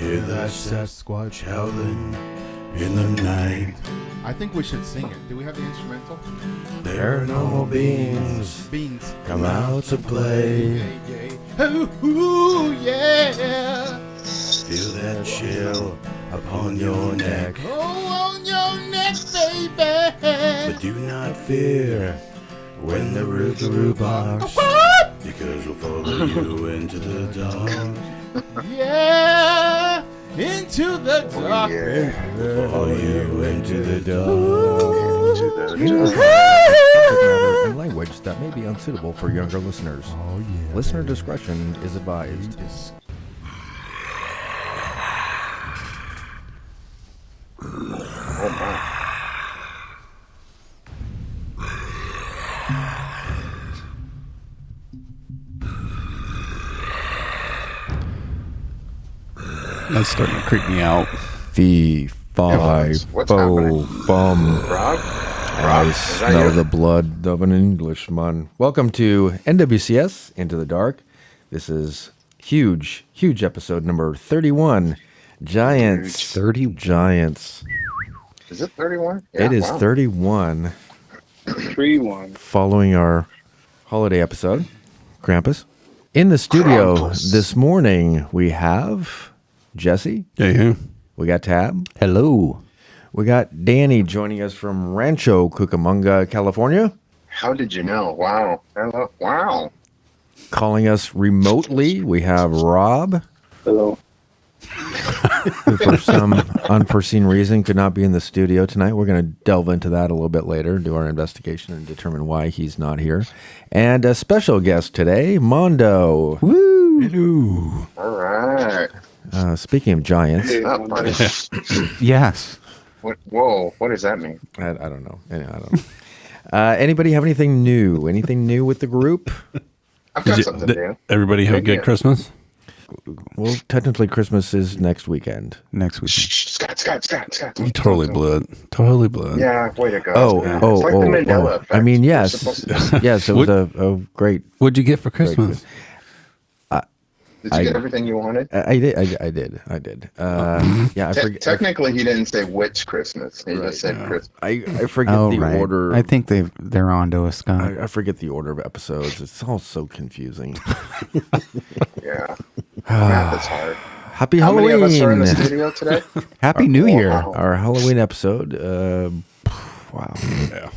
Hear that Sasquatch howling in the night. I think we should sing it. Do we have the instrumental? Paranormal beings come out to play. Ooh, yeah. Feel that chill upon your neck. Oh, on your neck, baby. But do not fear when the Rookaroo barks, because we'll follow you into the dark. Yeah, into the dark. We'll follow you into the dark. In language that may be unsuitable for younger listeners. Oh, yeah. Listener discretion is advised. Oh my. That's starting to creep me out. Fee, fi, What's fo, happening? fum. Rob? I is that smell you? the blood of an Englishman. Welcome to NWCS, Into the Dark. This is huge episode number 31. Giants. 30 Giants. Is it 31? It is wow. 31. 3-1. Following our holiday episode, Krampus. In the studio Krampus. this morning, we have Jesse. Yeah. We got Tab. Hello. We got Danny joining us from Rancho Cucamonga, California. How did you know? Wow. Hello. Wow. Calling us remotely, we have Rob, Hello. who for some unforeseen reason could not be in the studio tonight. We're going to delve into that a little bit later, do our investigation, and determine why he's not here. And a special guest today, Mondo. Woo. Hello. All right. Speaking of giants, Not funny. Yes. Whoa. What does that mean? I don't know. Anyway, I don't know. Anybody have anything new? Anything new with the group? I've got something new. Everybody have a good Yeah. Christmas? Well, technically Christmas is next weekend. Next week. Shh, Scott. You totally blew it. Totally blew it. Yeah, way to go. Oh, It's like the Mandela effect. I mean, You're yes. supposed to- Yes, it was a great... What'd you get for Christmas? Did you get everything you wanted? I did. Yeah, I forget. Technically, he didn't say which Christmas. He just said Christmas. I forget the order. I think they're on to us, Scott. I forget the order of episodes. It's all so confusing. Yeah. Math is hard. Happy How Halloween! many of us are in the studio today? Happy New Year. Wow. Our Halloween episode. Wow. Yeah.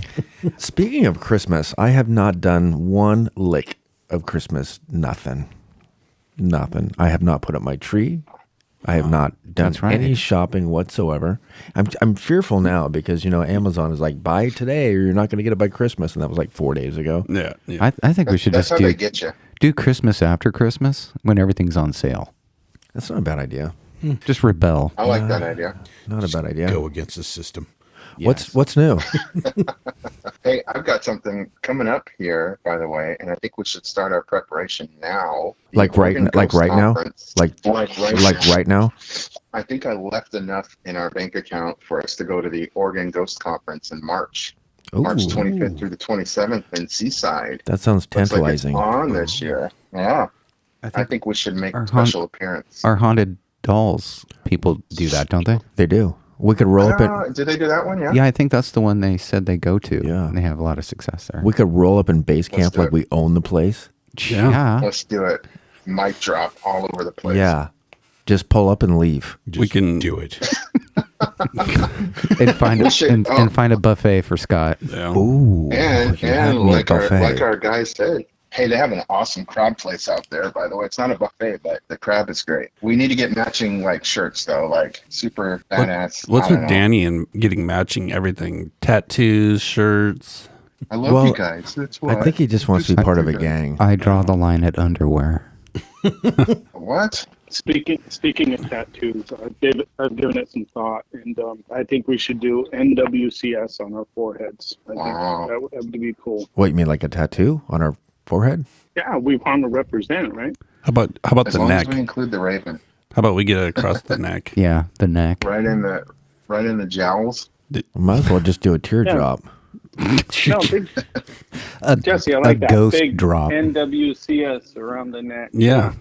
Speaking of Christmas, I have not done one lick of Christmas. Nothing. I have not put up my tree. I have not done That's right. any shopping whatsoever. I'm fearful now because, Amazon is like, buy today or you're not going to get it by Christmas. And that was like 4 days ago. Yeah. I think we should That's just how they get you. do Christmas after Christmas when everything's on sale. That's not a bad idea. Just rebel. I like that idea. Not a bad idea. Go against the system. What's new? Hey, I've got something coming up here, by the way, and I think we should start our preparation now. The Like right Oregon Ghost now? Conference. Like right now? I think I left enough in our bank account for us to go to the Oregon Ghost Conference in March. March Ooh. 25th through the 27th in Seaside. That sounds Looks like it's tantalizing. on this year. Yeah. I think we should make our a special appearance. Our haunted dolls people do that, don't they? They do. We could roll up in. Did they do that one? Yeah. Yeah, I think that's the one they said they go to. Yeah. And they have a lot of success there. We could roll up in base camp do like it. we own the place. Yeah. Let's do it. Mic drop all over the place. Yeah. Just pull up and leave. We can do it. And find We should- and find a buffet for Scott. Yeah. Ooh. And you had me at buffet. like our guy said, hey, they have an awesome crab place out there, by the way. It's not a buffet, but the crab is great. We need to get matching shirts though, like super badass. What's I don't with know. Danny and getting matching everything? Tattoos, shirts. I love Well, you guys. That's why. I think he just wants to be part of a gang. I draw the line at underwear. What? Speaking of tattoos, I've given it some thought, and I think we should do NWCS on our foreheads. I Wow. think that would be cool. What, you mean like a tattoo on our forehead? Yeah, we want to represent, right? How about As the long neck? as we include the raven How about we get it across the neck? Yeah, the neck. right in the jowls. We might as well just do a teardrop. No, big, Jesse, I a like that ghost big drop. NWCS around the neck. Yeah.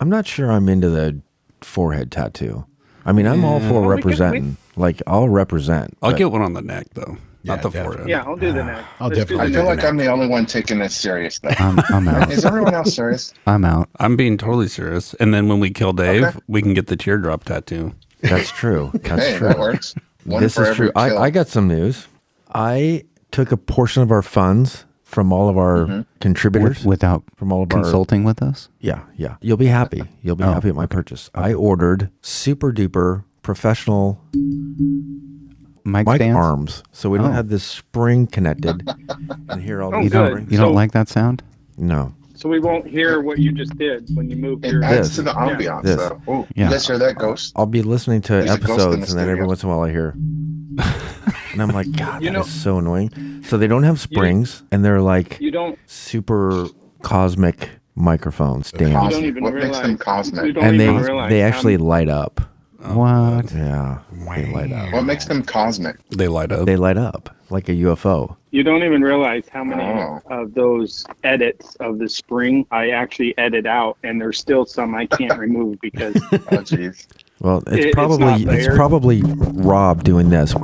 I'm not sure I'm into the forehead tattoo. I mean, I'm all for representing. Like, I'll represent. I'll but- get one on the neck though, Yeah, not the definitely. forehead. Yeah, I'll do the neck. I'll Let's do definitely the I feel neck. like I'm the only one taking this serious, though. I'm out. Is everyone else serious? I'm out. I'm being totally serious. And then when we kill Dave, Okay. we can get the teardrop tattoo. That's true. That's Hey, true. that works. One This for is every true. I kill. got some news. I took a portion of our funds from all of our contributors. Without from all of our consulting with us? Yeah. You'll be happy. You'll be happy at my purchase. I ordered super duper professional Mic mic stands? arms, so we don't Oh. have this spring connected and hear all Oh, these good. springs. You don't So- like that sound? No. So we won't hear what you just did when you moved It your. adds This. to the ambiance, This. though. Oh, Yeah. you guys hear that, Ghost? I'll be listening to There's a ghost in the episodes, and then every studio. once in a while I hear, and I'm like, God, You that know- is so annoying. So they don't have springs, and they're like You don't. super cosmic microphone stands, You don't Cosmic. even What realize. makes them cosmic? You don't and even realize they how actually light up. What? Yeah, they light up. What makes them cosmic? They light up. They light up like a UFO. You don't even realize how many Oh. of those edits of the spring I actually edit out, and there's still some I can't remove because Oh, jeez. Well, It's it's probably not it's there. probably Rob doing this.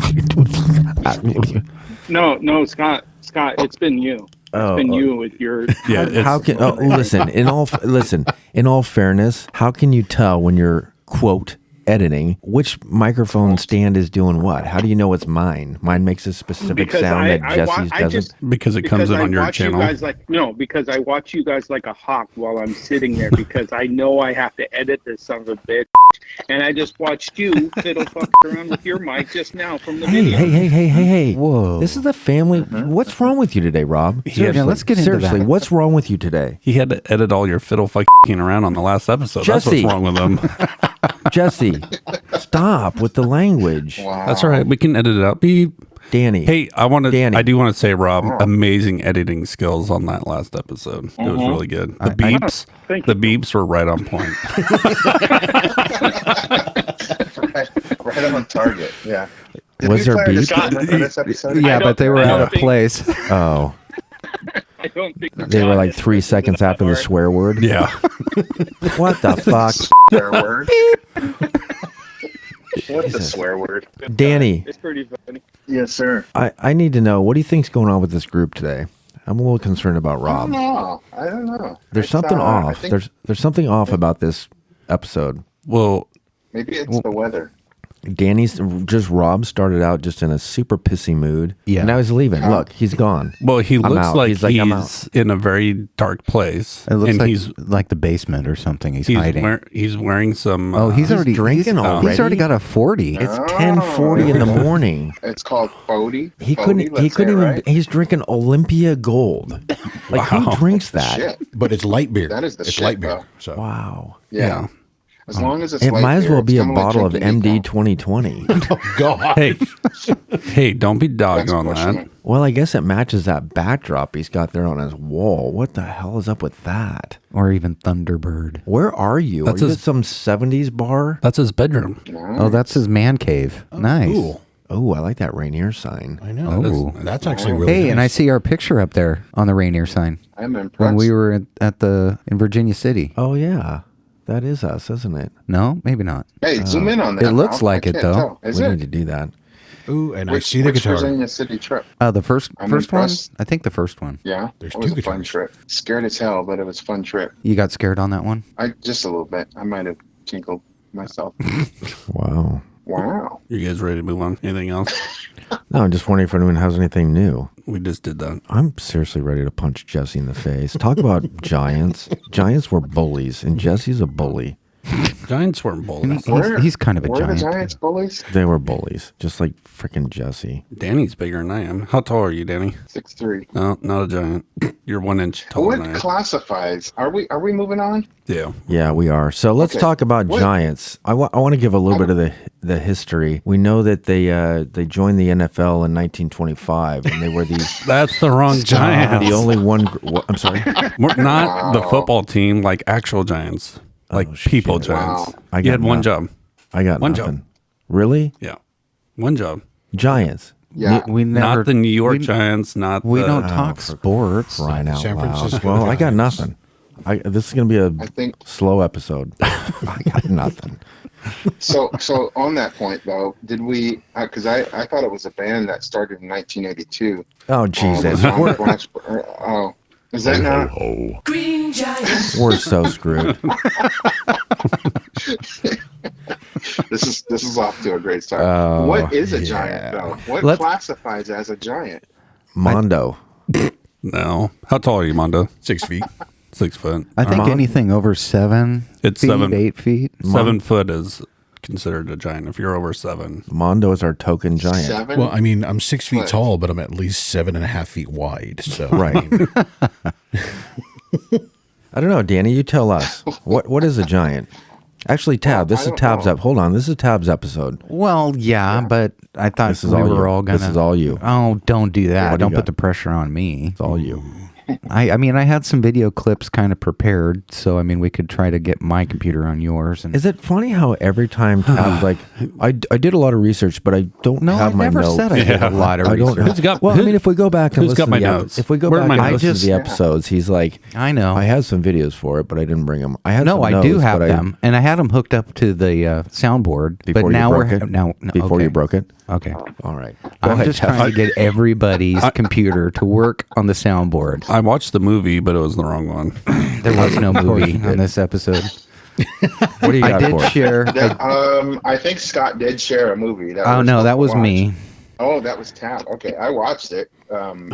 no, Scott, it's been you. It's been you with your. Yeah, it's, How can listen? In all fairness, how can you tell when you're quote editing which microphone stand is doing what? How do you know it's mine? Mine makes a specific Because sound that I Jesse's wa- I doesn't. just- because it comes in I on your watch channel. You guys because I watch you guys like a hawk while I'm sitting there because I know I have to edit this son of a bitch, and I just watched you fiddle fuck around with your mic just now from the Hey, video. hey! Whoa. This is the family. What's wrong with you today, Rob? Yeah, let's get into seriously. that. What's wrong with you today, He had to edit all your fiddle fucking around on the last episode. That's Jesse. what's wrong with him. Jesse? Stop with the language, Wow. That's all right. We can edit it out. Beep. Danny. Hey, Danny. I do want to say, Rob, amazing editing skills on that last episode. It was really good. The beeps, Thank the you. beeps were right on point. right on target. Yeah. Did Was we there play our beep? disclaimer for this episode? Yeah, but they were out of think- place. Oh, I don't think they were like 3 seconds after the swear word. Yeah. What the fuck, Swear word. What's the swear word? Danny? It's pretty funny. Yes, sir. I need to know, what do you think's going on with this group today? I'm a little concerned about Rob. I don't know. There's It's, something I off. think There's something off about this episode. Well, maybe it's the weather. Danny's just Rob started out just in a super pissy mood. Yeah. And now he's leaving. Look, he's gone. well, he looks out. like He's he's, like, I'm out. in a very dark place. It looks and like he's like the basement or something. He's hiding. he's wearing some. Oh, he's already drinking he's, already? He's already got a 40. It's 10:40 in the morning. It's called Bodie. He couldn't even Right? he's drinking Olympia Gold. Like who drinks that? Shit. But it's light beer. That is the it's shit, light beer. though. So Wow. Yeah. As long as it's It light might as beer, well it's be a kinda like bottle of drinking MD Equal. 2020. God. hey, don't be dogging That's on pushing that. it. Well, I guess it matches that backdrop he's got there on his wall. What the hell is up with that? Or even Thunderbird. Where are you? That's are you his- at some 70s bar? That's his bedroom. Oh, that's his man cave. Nice. Cool. Oh, I like that Rainier sign. I know. Oh. That's actually really Hey, nice. and I see our picture up there on the Rainier sign I'm impressed. when we were in Virginia City. Oh, yeah. That is us, isn't it? No, maybe not. Hey, zoom in on that. It looks Ralph. like I it, can't though. tell. Is we it? need to do that. Ooh, and I Which, see the which guitar. Virginia City trip? The first I'm first one? impressed. I think the first one. Yeah, There's it was two a fun guitars. trip. Scared as hell, but it was a fun trip. You got scared on that one? I just a little bit. I might have tinkled myself. Wow. Wow. You guys ready to move on? Anything else? No, I'm just wondering if anyone has anything new. We just did that. I'm seriously ready to punch Jesse in the face. Talk about giants. Giants were bullies, and Jesse's a bully. Giants weren't bullies. He's kind of a Were giant. the Giants bullies? They were bullies, just like freaking Jesse. Danny's bigger than I am. How tall are you, Danny? 6'3". No, not a giant. You're 1 inch taller What than I am. classifies? Are we moving on? Yeah. Yeah, we are. So let's Okay. talk about What- Giants. I want to give a little bit of the history. We know that they joined the NFL in 1925, and they were the That's the wrong Giants. the only one. I'm sorry. We're not the football team, like actual Giants, like people Giants. Wow. I You got had one nothing. job. I got One nothing. job. Really? Yeah, one job. Giants. Yeah. We never. Not the New York we, Giants. Not We the, don't talk for sports. Crying out San loud. Francisco Well, I got Giants. nothing. This is going to be I think slow episode. I got nothing. so. So on that point, though, did we? Because I thought it was a band that started in 1982. Oh, Jesus. Oh, is that not? Oh, Green Giant. We're so screwed. This is off to a great start. What is a giant, though? What Let's- classifies as a giant? Mondo. No. How tall are you, Mondo? 6 feet. 6 foot. I think Armand? anything over 7 It's feet, 7. 8 feet. 7 foot is considered a giant if you're over 7. Mondo is our token giant. 7. Well, I mean, I'm 6 feet What? tall, but I'm at least 7.5 feet wide. So Right. I don't know, Danny. You tell us. What is a giant? Actually, Tab. This I is don't Tab's know. up. Hold on. This is Tab's episode. Well, yeah, but I thought This is we all were you. all gonna. This is all you. Oh, don't do that. what do you Don't got? put the pressure on me. It's all you. I mean, I had some video clips kind of prepared, so I mean, we could try to get my computer on yours. And Is it funny how every time Tab's like, I did a lot of research, but I don't no, I have my never notes. said I did a lot of I don't. research. Who's got- well, I mean, if we go back and who's listen got my to the notes? if we go Where are back my and notes? listen to the episodes, he's like, I know. I have some videos for it, but I didn't bring them. I had No, some I notes, do have but them, and I had them hooked up to the soundboard. Before but you now broke we're it? now no, before okay. you broke it. Okay, All right. Go I'm ahead, just Tab. trying to get everybody's computer to work on the soundboard. I watched the movie, but it was the wrong one. There was no movie on this episode. What do you I got did for us? share. I think Scott did share a movie. Oh no, that was me. Oh, that was Tab. Okay, I watched it. And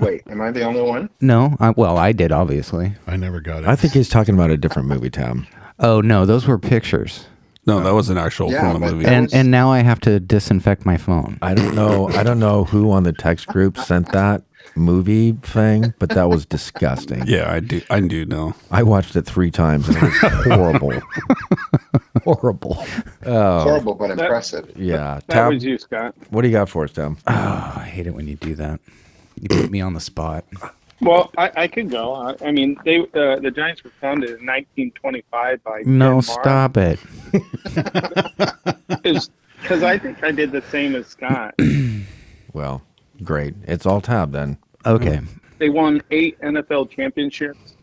wait, am I the only one? No, I did obviously. I never got it. I think he's talking about a different movie, Tab. Oh no, those were pictures. No, that was an actual Yeah, from the but movie. that And was- and now I have to disinfect my phone. I don't know who on the text group sent that movie thing, but that was disgusting. Yeah, I do know. I watched it 3 times and it was horrible. Horrible. Oh, Horrible but impressive. yeah. That Tab, was you, Scott. what do you got for us, Tab? Oh, I hate it when you do that. You put me on the spot. Well, I could go. I mean, the Giants were founded in 1925 by No, Ken stop it. Because I think I did the same as Scott. Well, great. It's all Tab then. Okay. They won 8 NFL championships.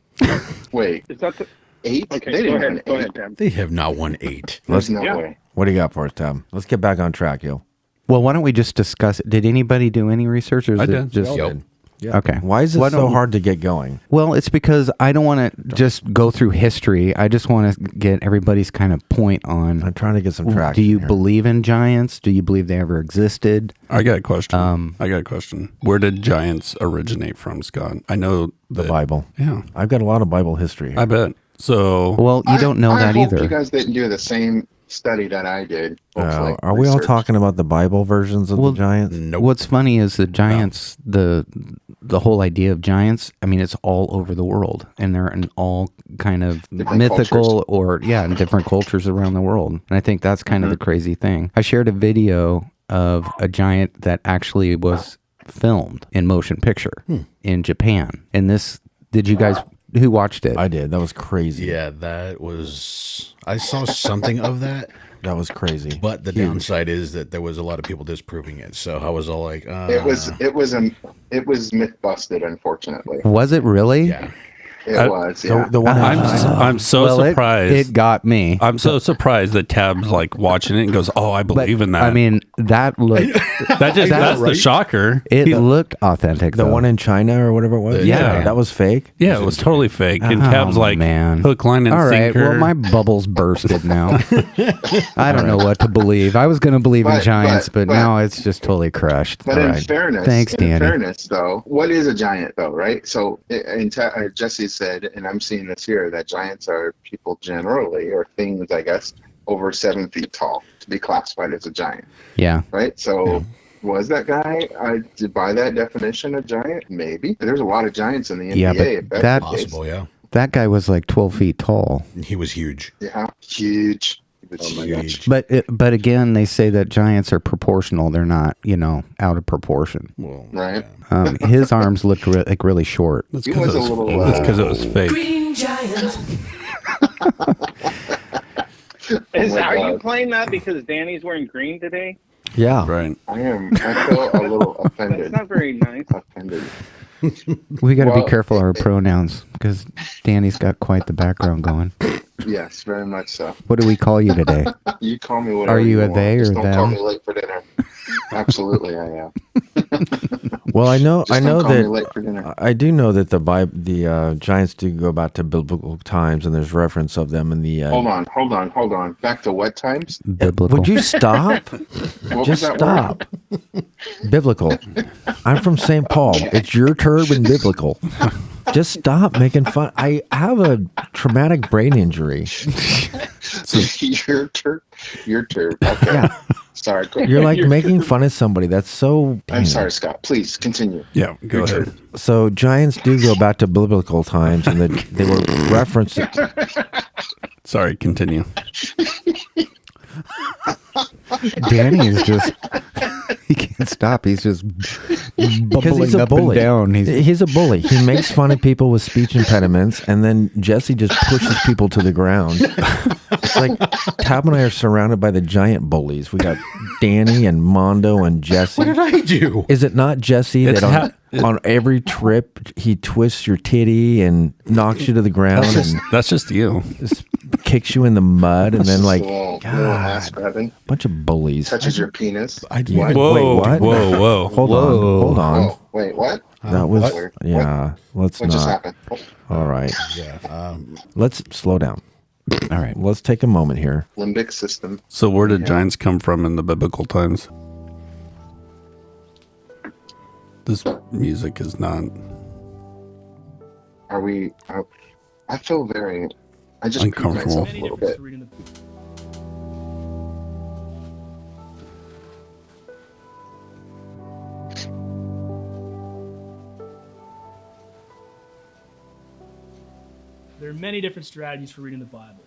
Wait, Is that the 8? okay? They Go didn't ahead. win Go 8. ahead, Tab. They have not won 8. There's no Yeah. way. What do you got for us, Tab? Let's get back on track, yo. Well, why don't we just discuss it? Did anybody do any research? Or is I it did. Just, Yep. Yeah. Okay. Why is it Why so don't- hard to get going? Well, it's because I don't want to just go through history. I just want to get everybody's kind of point on. I'm trying to get some traction. Do you here. believe in giants? Do you believe they ever existed? I got a question. Where did giants originate from, Scott? I know the that- Bible? Yeah, I've got a lot of Bible history here. I bet. So Well, you don't know I that hope either. you guys didn't do the same study that I did. Hopefully, are we all research. talking about the Bible versions of Well, the giants? Nope. What's funny is the giants, the whole idea of giants. I mean, it's all over the world, and they're in all kind of Different mythical in different cultures around the world. And I think that's kind of the crazy thing. I shared a video of a giant that actually was filmed in motion picture in Japan. And this, did you guys who watched it? I did. That was crazy. Yeah, that was. I saw something of that, That was crazy. but the downside is that there was a lot of people disproving it. So I was all like, It was myth busted, unfortunately. Was it really? yeah. It was, yeah. The one I'm so Well, surprised. It got me. I'm so surprised that Tab's like watching it and goes, "Oh, I believe in that." I mean, that looked that's the right? shocker. it looked authentic. the though. one in China or whatever it was. Yeah. that was fake. Yeah, it was totally fake. And Oh, Tab's like, man. hook, line, and All right. sinker. Well, my bubble's bursted now. I don't know what to believe. I was going to believe in But- giants, but but- now it's just totally crushed. But All in right. fairness, Thanks, Danny. though, what is a giant, though, right? So, Jesse said, and I'm seeing this here, that giants are people generally, or things, I guess, over 7 feet tall to be classified as a giant, Yeah. right? So, was that guy, by that definition, a giant? Maybe. There's a lot of giants in the NBA. Yeah, but if that's that- the case. Possible, yeah. That guy was like 12 feet tall. He was huge. Yeah, huge. He was Oh my huge. gosh. But again, they say that giants are proportional. They're not, out of proportion. Well, Right. His arms looked like really short. That's He because was it a was, little, that's 'cause it was fake. Green Giant. Are you God. playing that because Danny's wearing green today? Yeah. Right. I feel a little That's offended. not very nice. Offended. We got to Well, be careful of our pronouns because Danny's got quite the background going. Yes, very much so. What do we call you today? You call me whatever Are you a want. they Just or don't call them? me late for dinner. Absolutely, I am. Well, I know Just don't call me that late for dinner. I do know that the giants do go back to biblical times, and there's reference of them in the. Hold on. Back to what times? Biblical. Would you stop? What Just was that stop. Biblical. I'm from St. Paul. It's your turd and biblical. Just stop making fun. I have a traumatic brain injury. Your turn. Okay. Yeah. Sorry. You're like making fun of somebody. That's so. I'm sorry, Scott. Please continue. Yeah, go ahead. So giants do go back to biblical times, and they were referenced. Sorry, continue. Danny is just, he can't stop. He's just Because he's bubbling a up bully. and down. He's a bully. He makes fun of people with speech impediments, and then Jesse just pushes people to the ground. It's like Tab and I are surrounded by the giant bullies. We got Danny and Mondo and Jesse. What did I do? Is it not Jesse It's that on every trip he twists your titty and knocks you to the ground That's just you. and kicks you in the mud, and then like little God, ass grabbing. bunch of bullies. Touches your penis. I did. What? Whoa, Wait, what? whoa. Hold on. Oh, wait, what? That was What? yeah. Let's What just not. happened? Oh, All right. Yeah. Let's slow down. All right. Let's take a moment here. limbic system. So where did giants come from in the biblical times? This music is not. Are we? I feel very. I just pooped Uncomfortable. myself a little bit. There are many different strategies for reading the Bible,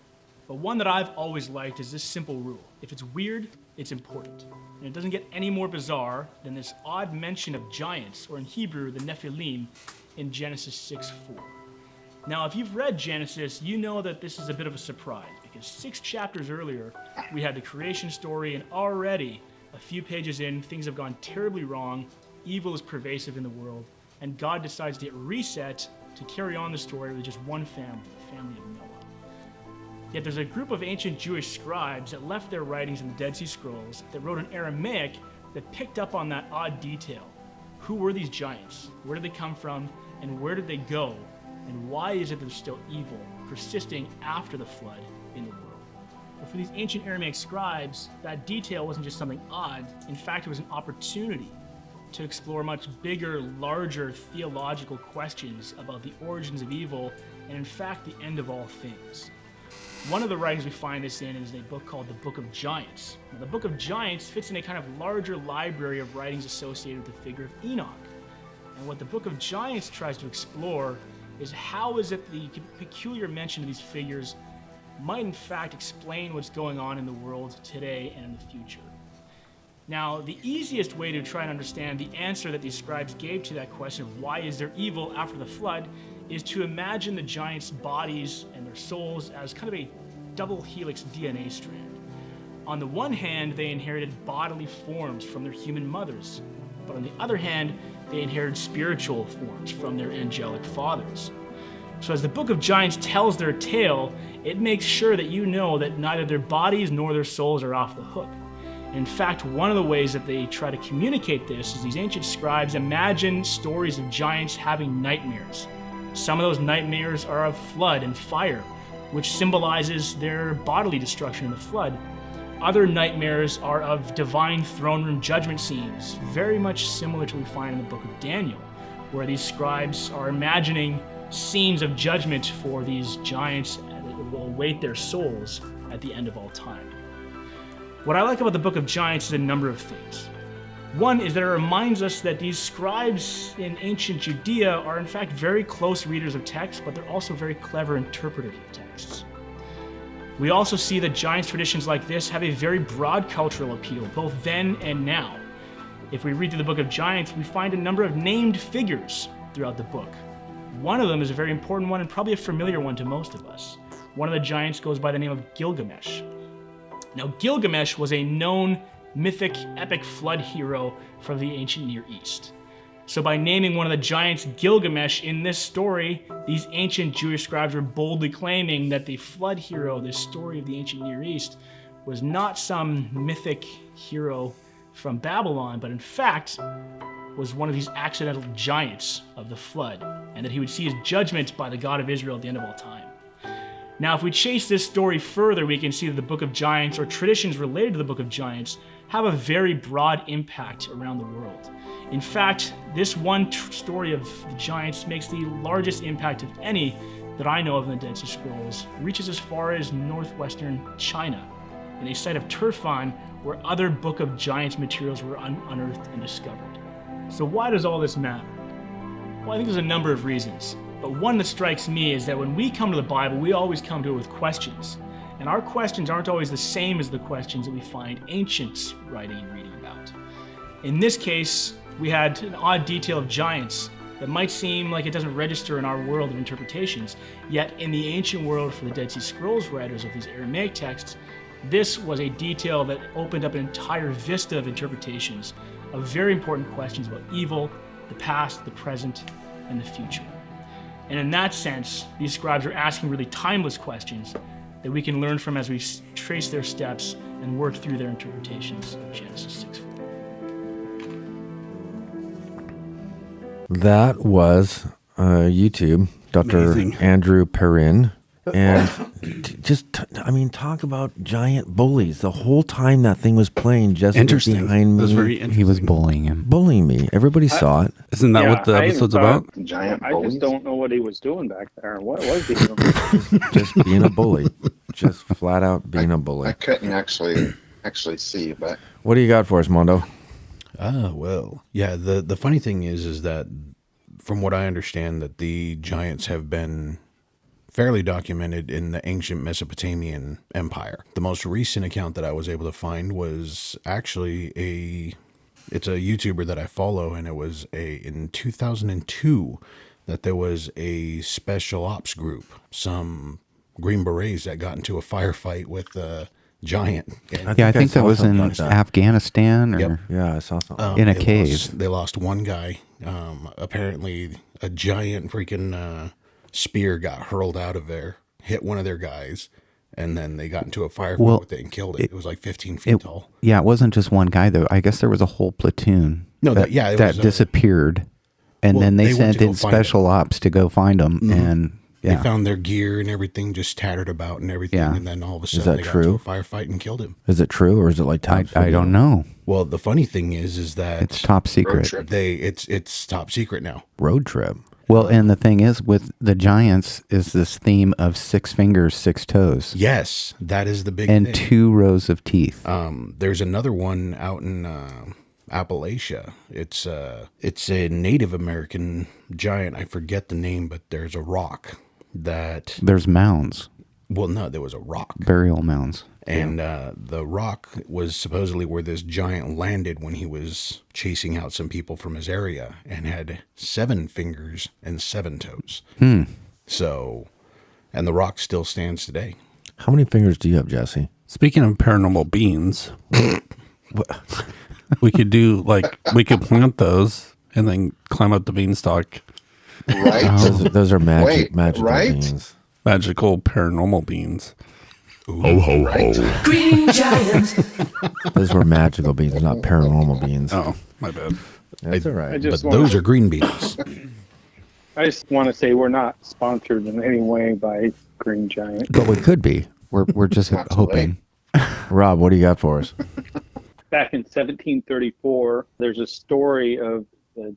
but one that I've always liked is this simple rule. If it's weird, it's important. And it doesn't get any more bizarre than this odd mention of giants, or in Hebrew, the Nephilim, in Genesis 6:4. Now, if you've read Genesis, you know that this is a bit of a surprise, because 6 chapters earlier, we had the creation story, and already, a few pages in, things have gone terribly wrong, evil is pervasive in the world, and God decides to hit reset to carry on the story with just one family, the family of Noah. Yet there's a group of ancient Jewish scribes that left their writings in the Dead Sea Scrolls that wrote in Aramaic that picked up on that odd detail. Who were these giants? Where did they come from? And where did they go? And why is it that they're still evil, persisting after the flood in the world? But for these ancient Aramaic scribes, that detail wasn't just something odd. In fact, it was an opportunity to explore much bigger, larger theological questions about the origins of evil and, in fact, the end of all things. One of the writings we find this in is a book called the Book of Giants. Now, the Book of Giants fits in a kind of larger library of writings associated with the figure of Enoch. And what the Book of Giants tries to explore is how is it the peculiar mention of these figures might in fact explain what's going on in the world today and in the future. Now, the easiest way to try and understand the answer that these scribes gave to that question of why is there evil after the flood is to imagine the giants' bodies and their souls as kind of a double helix DNA strand. On the one hand, they inherited bodily forms from their human mothers, but on the other hand, they inherited spiritual forms from their angelic fathers. So as the Book of Giants tells their tale, it makes sure that you know that neither their bodies nor their souls are off the hook. In fact, one of the ways that they try to communicate this is these ancient scribes imagine stories of giants having nightmares. Some of those nightmares are of flood and fire, which symbolizes their bodily destruction in the flood. Other nightmares are of divine throne room judgment scenes, very much similar to what we find in the book of Daniel, where these scribes are imagining scenes of judgment for these giants that will await their souls at the end of all time. What I like about the Book of Giants is a number of things. One is that it reminds us that these scribes in ancient Judea are in fact very close readers of text, but they're also very clever interpreters of texts. We also see that Giants traditions like this have a very broad cultural appeal, both then and now. If we read through the Book of Giants, we find a number of named figures throughout the book. One of them is a very important one and probably a familiar one to most of us. One of the giants goes by the name of Gilgamesh. Now, Gilgamesh was a known mythic epic flood hero from the ancient Near East. So by naming one of the giants Gilgamesh in this story, these ancient Jewish scribes were boldly claiming that the flood hero, this story of the ancient Near East, was not some mythic hero from Babylon, but in fact was one of these accidental giants of the flood, and that he would see his judgment by the God of Israel at the end of all time. Now, if we chase this story further, we can see that the Book of Giants, or traditions related to the Book of Giants, have a very broad impact around the world. In fact, this one story of the giants makes the largest impact of any that I know of in the Dead Sea Scrolls, reaches as far as northwestern China, in a site of Turfan where other Book of Giants materials were unearthed and discovered. So why does all this matter? Well, I think there's a number of reasons. But one that strikes me is that when we come to the Bible, we always come to it with questions. And our questions aren't always the same as the questions that we find ancients writing and reading about. In this case, we had an odd detail of giants that might seem like it doesn't register in our world of interpretations, yet in the ancient world for the Dead Sea Scrolls writers of these Aramaic texts, this was a detail that opened up an entire vista of interpretations of very important questions about evil, the past, the present, and the future. And in that sense, these scribes are asking really timeless questions that we can learn from as we trace their steps and work through their interpretations of Genesis 6:4. That was YouTube, Dr. Amazing. Andrew Perrin. And talk about giant bullies. The whole time that thing was playing, just Interesting. behind me. That's very interesting. He was bullying him. Bullying me. Everybody saw it. Isn't that what the I even episode's thought- about? Giant I bullies. just don't know what he was doing back there. What was he doing? Just being a bully. Just flat out being a I bully. couldn't actually see, but What do you got for us, Mondo? Well, yeah. The funny thing is that from what I understand, that the giants have been fairly documented in the ancient Mesopotamian Empire. The most recent account that I was able to find was actually it's a YouTuber that I follow, and it was in 2002 that there was a special ops group, some Green Berets that got into a firefight with a giant. And Yeah, I think that saw was in something like that. Afghanistan or Yep. Yeah, I saw something. in a it cave. was- they lost one guy. Apparently, a giant freaking spear got hurled out of there, hit one of their guys, and then they got into a firefight with it and killed it. It was like 15 feet tall. Yeah, it wasn't just one guy though. I guess there was a whole platoon. No, that, it that was, disappeared, and well, then they they went sent to go in find special ops to go find them, and They yeah, found their gear and everything just tattered about and everything, Yeah. and then all of a sudden that they got true? into a firefight and killed him. Is it true, or is it like top I video? don't know. Well, the funny thing is that It's top road secret. trip. it's top secret now. Road trip. Well, and the thing is, with the giants, is this theme of 6 fingers, 6 toes, Yes, that is the big and thing. 2 rows of teeth. There's another one out in Appalachia. It's a Native American giant. I forget the name, but there's a rock that. There's mounds, Well, no, there was a rock, burial mounds. and the rock was supposedly where this giant landed when he was chasing out some people from his area, and had 7 fingers and 7 toes. So, and the rock still stands today. How many fingers do you have, Jesse? Speaking of paranormal beans, we could we could plant those and then climb up the beanstalk. right? Those are Wait, magical right? beans. Magical paranormal beans. Ho ho Right. Those were magical beans, not paranormal beans. Oh, my bad. That's all I right. just But wanna- those are green beans. I just want to say we're not sponsored in any way by Green Giant. But we could be. We're just Not too hoping. Rob, what do you got for us? Back in 1734, there's a story of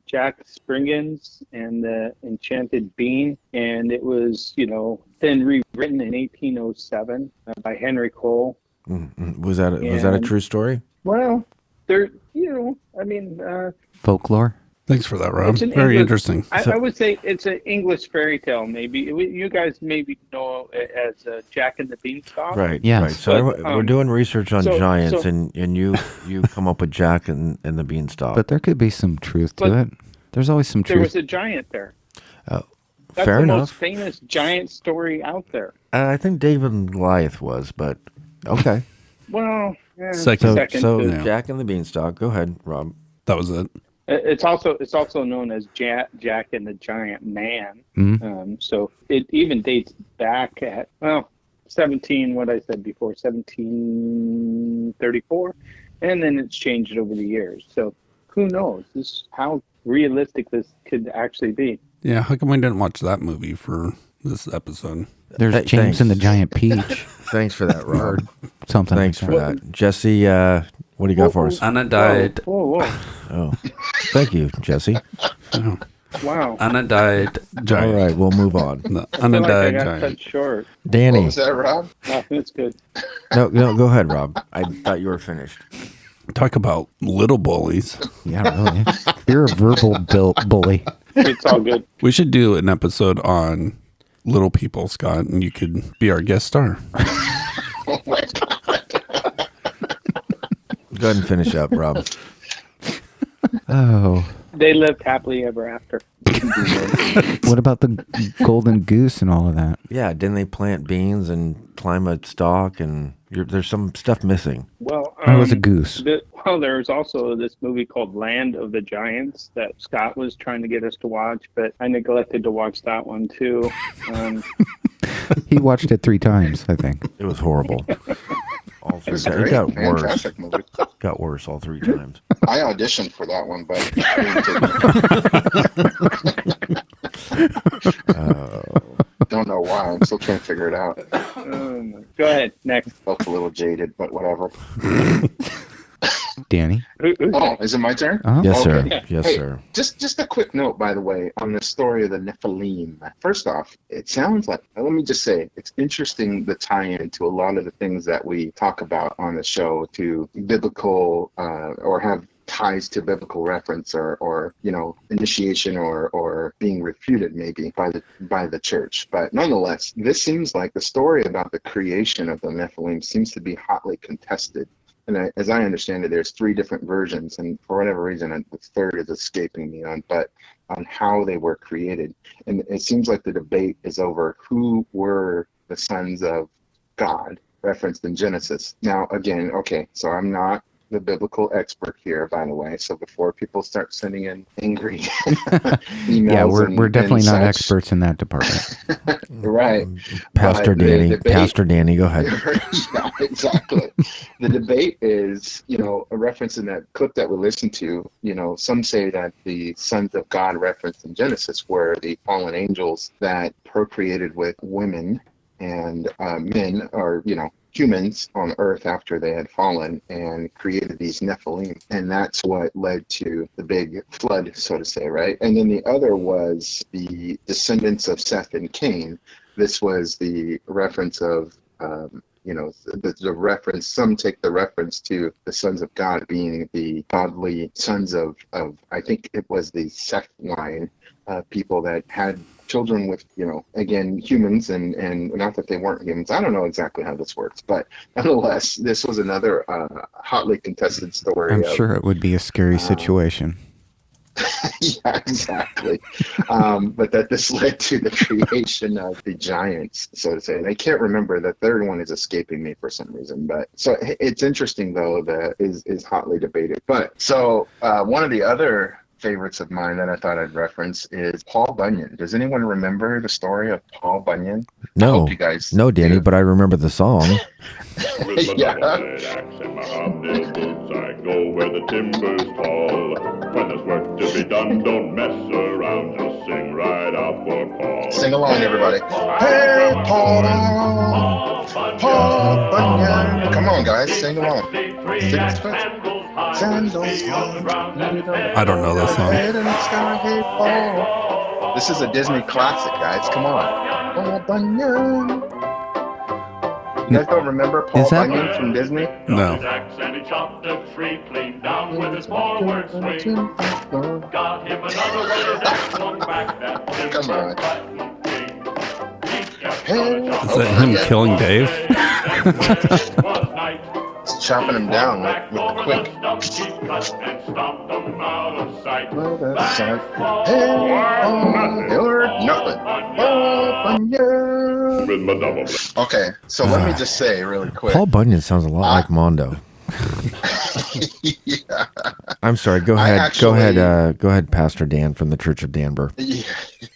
Jack Springans and the Enchanted Bean, and it was, then rewritten in 1807 by Henry Cole. Was that a And- true story? Well, there, Folklore. Thanks for that, Rob. It's an Very English- interesting. I would say it's an English fairy tale. Maybe you guys maybe know it as Jack and the Beanstalk. Right. Yes. Right. So But, we're doing research on so- giants, so- and you come up with Jack and the Beanstalk. But there could be some truth to But it. There's always some There truth. was a giant there. That's fair the enough. most famous giant story out there. I think David and Goliath was, but okay. Well, Second. So to- Yeah. Jack and the Beanstalk. Go ahead, Rob. That was it. It's also known as Jack and the Giant Man. Mhm. So it even dates back at 1734, and then it's changed over the years. So who knows how realistic this could actually be. Yeah, how come we didn't watch that movie for this episode? There's Hey, James and the thanks. Giant Peach. Thanks for that, or Rob. something. Thanks like for that. that. Jesse, what do you got for us? Anna died. Whoa. Oh, thank you, Jesse. Wow. Anna died giant. All right, we'll move on. No, I Anna feel like I died got giant. cut short. Danny. What was that, Rob? Oh, that's good. No, go ahead, Rob. I thought you were finished. Talk about little bullies. Yeah, really. You're a verbal bully. It's all good. We should do an episode on little people, Scott, and you could be our guest star. Oh my God. Go ahead and finish up, Rob. Oh. They lived happily ever after. What about the golden goose and all of that? Yeah, didn't they plant beans and climb a stalk? And there's some stuff missing. Well, I was a goose. There's also this movie called Land of the Giants that Scott was trying to get us to watch, but I neglected to watch that one too. He watched it 3 times, I think. It was horrible. All It 3 was a times. It great, got worse. fantastic movie. Got worse all 3 times. I auditioned for that one, but don't know why. I'm still trying to figure it out. Go ahead, next. Felt a little jaded, but whatever. Danny? Who's Oh, next? is it my turn? Uh-huh. Yes, sir. Okay. Yes, Hey, sir. Just a quick note, by the way, on the story of the Nephilim. First off, it sounds like, let me just say, it's interesting the tie-in to a lot of the things that we talk about on the show to biblical or have ties to biblical reference or initiation or being refuted maybe by the church. But nonetheless, this seems like the story about the creation of the Nephilim seems to be hotly contested. And as I understand it, there's 3 different versions, and for whatever reason, the third is escaping me on how they were created. And it seems like the debate is over who were the sons of God referenced in Genesis. Now, again, okay, so I'm not the biblical expert here, by the way. So before people start sending in angry emails, Yeah, we're definitely not such, experts in that department. right? Pastor But the Danny. debate- Pastor Danny, go ahead. Yeah, exactly. The debate is, a reference in that clip that we listened to, some say that the sons of God referenced in Genesis were the fallen angels that procreated with women and men, or, humans on earth after they had fallen and created these Nephilim. And that's what led to the big flood, so to say, right? And then the other was the descendants of Seth and Cain. This was the reference of, the reference, some take the reference to the sons of God being the godly sons of I think it was the Seth line, people that had children with, again, humans, and not that they weren't humans. I don't know exactly how this works, but nonetheless, this was another hotly contested story. I'm sure it would be a scary situation. Yeah, exactly. But that this led to the creation of the giants, so to say. And I can't remember, the third one is escaping me for some reason. But so it's interesting, though, that is hotly debated. But so one of the other favorites of mine that I thought I'd reference is Paul Bunyan. Does anyone remember the story of Paul Bunyan? I No. hope you guys No, Danny, do. but I remember the song. With my Yeah. double-headed axe and my hobnail boots, I go where the timber's tall. When there's work to be done, don't mess around, just sing right out for Paul. Sing along, everybody. Hey, Paul Bunyan. Come on, guys, sing along. 6 foot sandals. I don't know this song. Head in the sky, hey, Paul. This is a Disney classic, guys. Come on. Paul Bunyan. You guys don't remember Paul Is that- Bunyan from Disney? No. And he chopped a tree clean down with his forward swing. Got him another one, his axe swung back that Come on. Is that him killing Dave? It's chopping him down with the quick. Hey, Paul, you're nothing. Paul Bunyan. With my double. Okay, so let me just say really quick. Paul Bunyan sounds a lot like Mondo. Yeah. I'm sorry. Go I ahead. actually- Go ahead, Pastor Dan from the Church of Danber.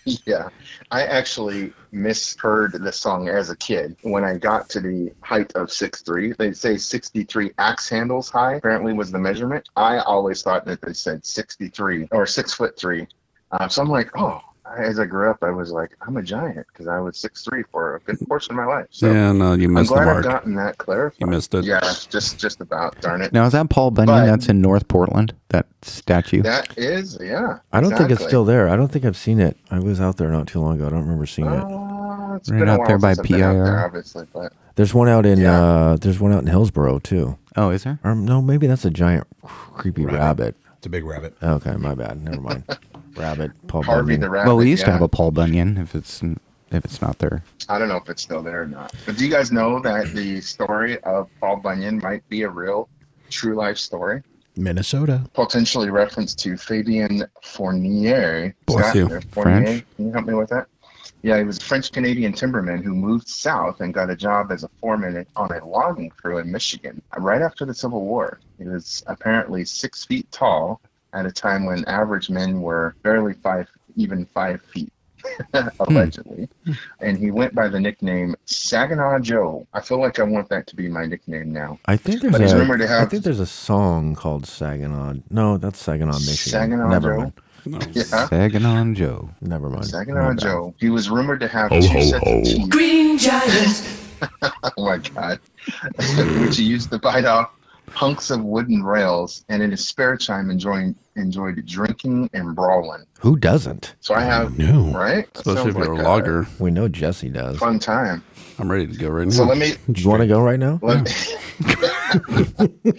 Yeah. I actually misheard the song as a kid. When I got to the height of 6'3", they say 63 axe handles high apparently was the measurement. I always thought that they said 63 or 6'3". So I'm like, oh, as I grew up, I was like, I'm a giant because I was 6'3" for a good portion of my life. So Yeah, no, you I'm missed the glad I've mark. gotten that clarified. You missed it. Yeah, just about. Darn it. Now, is that Paul Bunyan But- that's in North Portland? That statue? That is, yeah. I don't think it's exactly. still there. I don't think I've seen it. I was out there not too long ago. I don't remember seeing it. It's Right been a out while there by since I've been out there, PIR. obviously, but There's one out in Yeah. Hillsboro too. Oh, is there? Or no, maybe that's a giant creepy rabbit. It's a big rabbit. Okay, my bad. Never mind. Rabbit. Paul Harvey Bunyan. the rabbit. Well, we used to yeah. have a Paul Bunyan. If it's not there, I don't know if it's still there or not. But do you guys know that the story of Paul Bunyan might be a real, true life story? Minnesota. Potentially reference to Fabien Fournier. Bless you. Fournier, French? Can you help me with that? Yeah, he was a French-Canadian timberman who moved south and got a job as a foreman on a logging crew in Michigan right after the Civil War. He was apparently 6 feet tall at a time when average men were barely 5 feet, allegedly. And he went by the nickname Saginaw Joe. I feel like I want that to be my nickname now. I think But he's rumored to I have- think there's a song called Saginaw. No, that's Saginaw, Michigan. Saginaw Never Joe? mind. No. Yeah, Saginaw Joe. Never mind. Saginaw My bad. Joe. He was rumored to have Ho, 2 ho, sets ho. of teeth. Green Giant. Oh my God. Which he used to bite off hunks of wooden rails, and in his spare time enjoyed drinking and brawling. Who doesn't? So I have, No. right? That Especially if sounds you're like a logger. We know Jesse does. fun time. I'm ready to go right So now. let me. Do you want to go right now?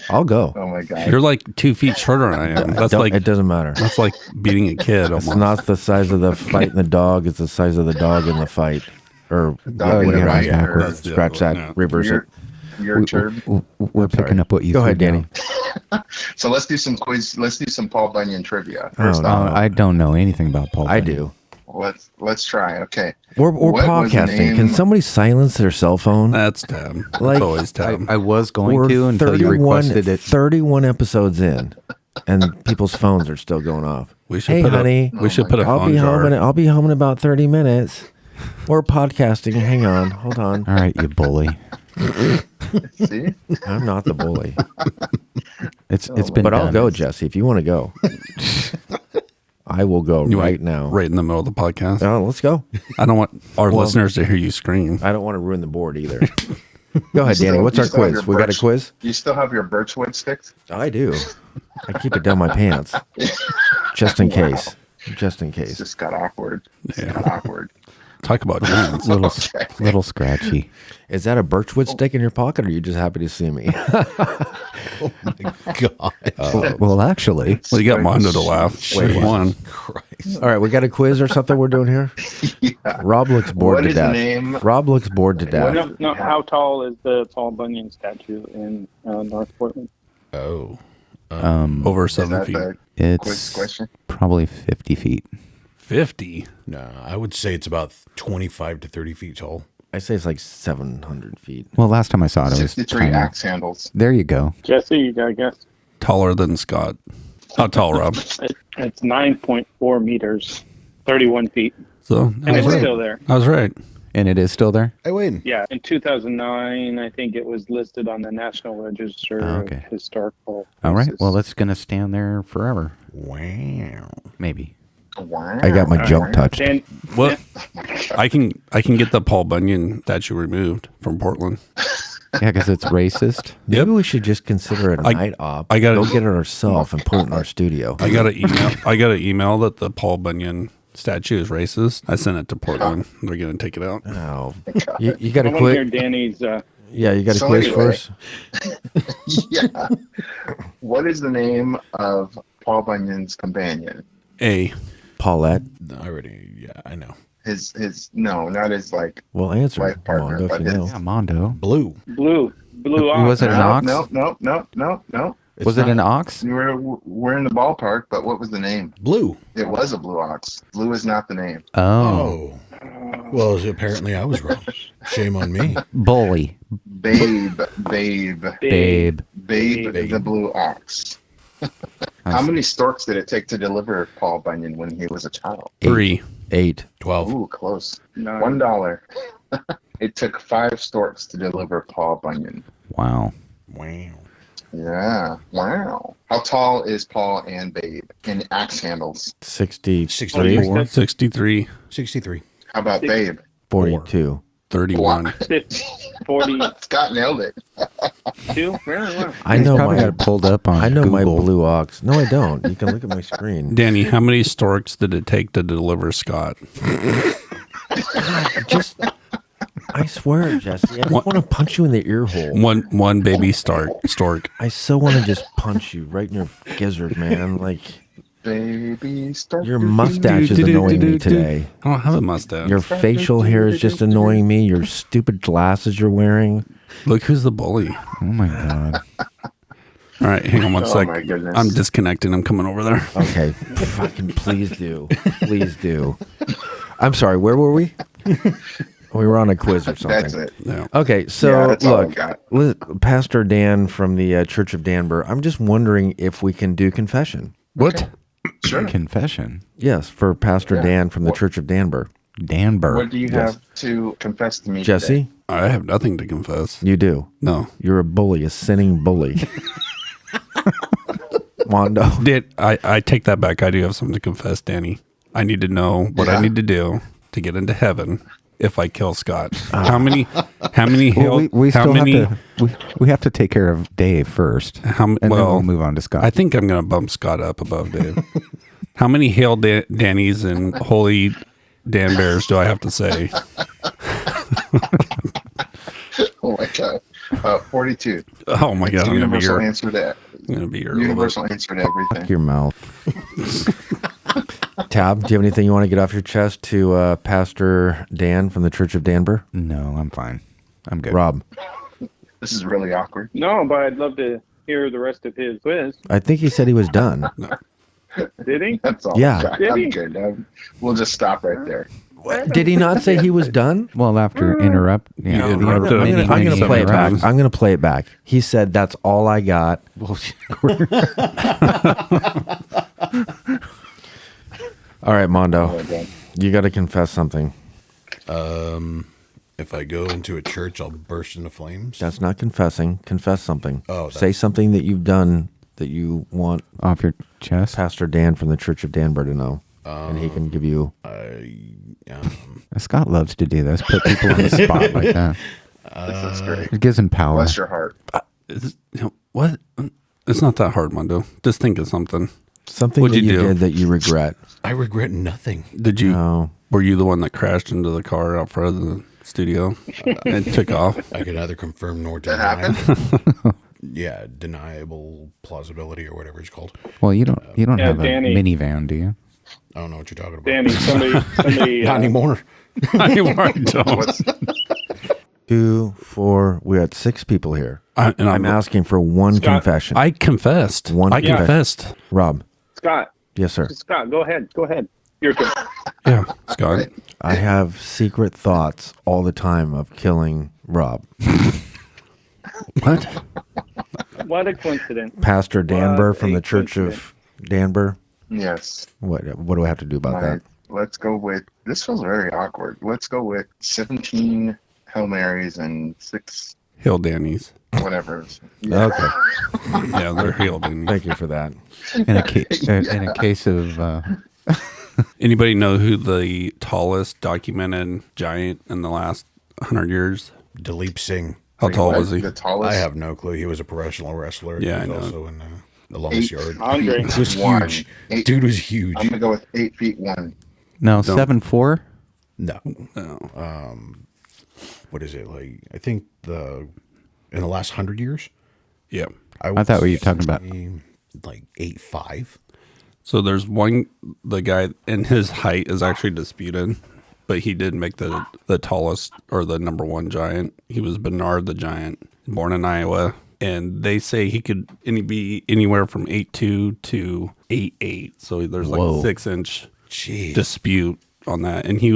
I'll go. Oh my God. You're like 2 feet shorter than I am. That's Don't- like it doesn't matter. that's like beating a kid It's almost. not the size of the fight in the dog. It's the size of the dog in the fight. Or Dog in the whatever. fight, Backwards. That's the Scratch other that. one, yeah. Reverse Your, it. your turn. We're picking up what you Go ahead, threw Danny. down. So let's do some quiz. Let's do some Paul Bunyan trivia. Oh, First no. off, I don't know anything about Paul I Bunyan. do. let's try. Okay. We're What was the podcasting. Can name- somebody silence their cell phone? That's Tab. Like- It's always Tab. I was going We're to until you requested it. 31 episodes in, and people's phones are still going off. we should Hey, put honey. we should put a I'll phone be jar. home. I'll be home in about 30 minutes. We're podcasting. Hang on. Hold on. All right, you bully. See. I'm not the bully, It's been but I'll done. go, Jesse. If you want to go, I will go You right want- now. right in the middle of the podcast. Oh, let's go. I don't want our Well- listeners to hear you scream. I don't want to ruin the board either. Go ahead, Danny. Still- What's you our still have quiz? your We got a birch- quiz? You still have your birchwood sticks? I do. I keep it down my pants, just in case. Just in It case. just got awkward. It's Yeah. got awkward. Talk about giants. Little scratchy. Is that a birchwood stick in your pocket, or are you just happy to see me? God. Well, actually, Well, you got Mondo to laugh. Wait, Wait, one. All right, we got a quiz or something we're doing here. Yeah. Rob looks bored What to is the death. name? Rob looks bored to death. No, how tall is the Paul Bunyan statue in North Portland? Oh. Over Is 7 that feet. the quiz it's question? probably 50 feet. 50. No, I would say it's about 25 to 30 feet tall. I say it's like 700 feet. Well, last time I saw it, it was 63 kind of. axe handles. There you go. Jesse, you got to guess. Taller than Scott. How tall, Rob? It's 9.4 meters, 31 feet. So And I it's was right. still there. I was right. And it is still there? I win. Yeah, in 2009, I think it was listed on the National Register Okay. of Historical All right. Places. Well, it's going to stand there forever. Wow. Maybe. Wow. I got my junk touched. Dan, What? I can get the Paul Bunyan statue removed from Portland. Yeah, because it's racist. Maybe we should just consider it a I- night op. I gotta- go get it ourselves and put it in our studio. I got an email that the Paul Bunyan statue is racist. I sent it to Portland. They're gonna take it out. Oh, you got I a want to hear quiz? Danny's. Yeah, you got a So quiz anyway. first. Yeah. What is the name of Paul Bunyan's companion? A. Paulette. I already, yeah, I know. His no, not his like Well, answer. Life partner, Mondo, if but you know. Yeah, Mondo. Blue. Blue ox. Was it an ox? No. Was it an ox? We're in the ballpark, but what was the name? Blue. It was a blue ox. Blue is not the name. Oh. Well, apparently I was wrong. Shame on me. Bully. Babe. Babe. Babe the Blue Ox. How many storks did it take to deliver Paul Bunyan when he was a child? 3. 8. 12. Ooh, close. Nine. $1. It took 5 storks to deliver Paul Bunyan. Wow. Wow. Yeah. Wow. How tall is Paul and Babe in axe handles? 63. 63. 63. 63. How about Babe? 42. 31. 40. Scott nailed it. 2? Really? Wow. I He's know probably my got it pulled up on I know my Google. blue ox. No, I don't. You can look at my screen. Danny, how many storks did it take to deliver Scott? Just I swear, Jesse, I just want to punch you in the ear hole. One baby stork. I so want to just punch you right in your gizzard, man. Like Baby stork. your mustache is annoying me today. I don't have a mustache. Your facial hair is just annoying me. Your stupid glasses you're wearing. Look who's the bully. Oh my god. All right, hang on one sec. my goodness. I'm disconnecting. I'm coming over there. Okay, fucking please do. Please do. I'm sorry, where were we? We were on a quiz or something. That's it. Yeah. Okay, so Yeah, that's all I look, got. Pastor Dan from the Church of Danbury, I'm just wondering if we can do confession. What? Sure. Confession. Yes, for Pastor Yeah. Dan from the Church of Danbury. Danbury. What do you have to confess to me Jesse, today? I have nothing to confess. you do. No. You're a bully, a sinning bully. Mondo. I take that back. I do have something to confess, Danny. I need to know what I Yeah. need to do to get into heaven if I kill Scott. How many Well, we how still many have to we have to take care of Dave first. And then we'll move on to Scott. I think I'm going to bump Scott up above Dave. How many Hail Dannies and Holy Dan Bears do I have to say? Oh my god. 42. Oh my God. I'm going to be Universal your, answer to I'm gonna be your universal answer to everything. Your mouth. Tab, do you have anything you want to get off your chest to Pastor Dan from the Church of Danbury? No, I'm fine. I'm good. Rob, This is really awkward. No, but I'd love to hear the rest of his quiz. I think he said he was done. Did he? That's all. Yeah. Did he? I'm good. We'll just stop right there. Did he not say he was done? Well, after interrupt, You interrupted him. I'm going to play it back. rounds. I'm going to play it back. He said, "That's all I got." All right, Oh Mondo, my god. you got to confess something. If I go into a church, I'll burst into flames. That's not confessing. Confess something. Oh, say something that you've done that you want off your chest. Pastor Dan from the Church of Danbury to know, and he can give you. Scott loves to do this. Put people on the spot like that. This is great. It gives him power. Bless your heart. What? It's not that hard, Mondo. Just think of something. Something What'd that you you do? did that you regret. I regret nothing. Did you? No. Were you the one that crashed into the car out front of the studio and took off? I could neither confirm nor That deny. happened? Yeah, deniable plausibility or whatever it's called. Well, you don't Yeah, have a Danny. minivan, do you? I don't know what you're talking about. Danny, somebody Not anymore. I don't. What's, 2, 4. We got 6 people here. And I'm asking for one Scott, confession. I confessed. One I confession. confessed. Rob. Scott. Yes, sir. Scott, go ahead. Go ahead. You're good. Yeah, Scott. I have secret thoughts all the time of killing Rob. What? What a coincidence. Pastor Danbury What from a the Church of Danbury. yes. What do I have to do about All that? right. Let's go with. This feels very awkward. Let's go with 17 Hail Marys and 6 Hail Dannies. whatever. Okay. Yeah, they're Hail Dannies. Thank you for that. In a case of Anybody know who the tallest documented giant in the last 100 years? Dilip Singh. How tall was he? The tallest. I have no clue. He was a professional wrestler. Yeah, he was I know. also in the longest yard. Andre. He was One. huge. 8 Dude was huge. I'm gonna go with 8 feet 1. no Don't. 7'4". No. No. What is it? Like, I think in the last 100 years, Yeah. I thought we were talking about. like 8'5". So there's the guy, and his height is actually disputed, but he did make the tallest or the number one giant. He was Bernard the Giant, born in Iowa. And they say he could be anywhere from 8'2" to 8'8". So there's like Whoa. a 6-inch Jeez. dispute on that. And he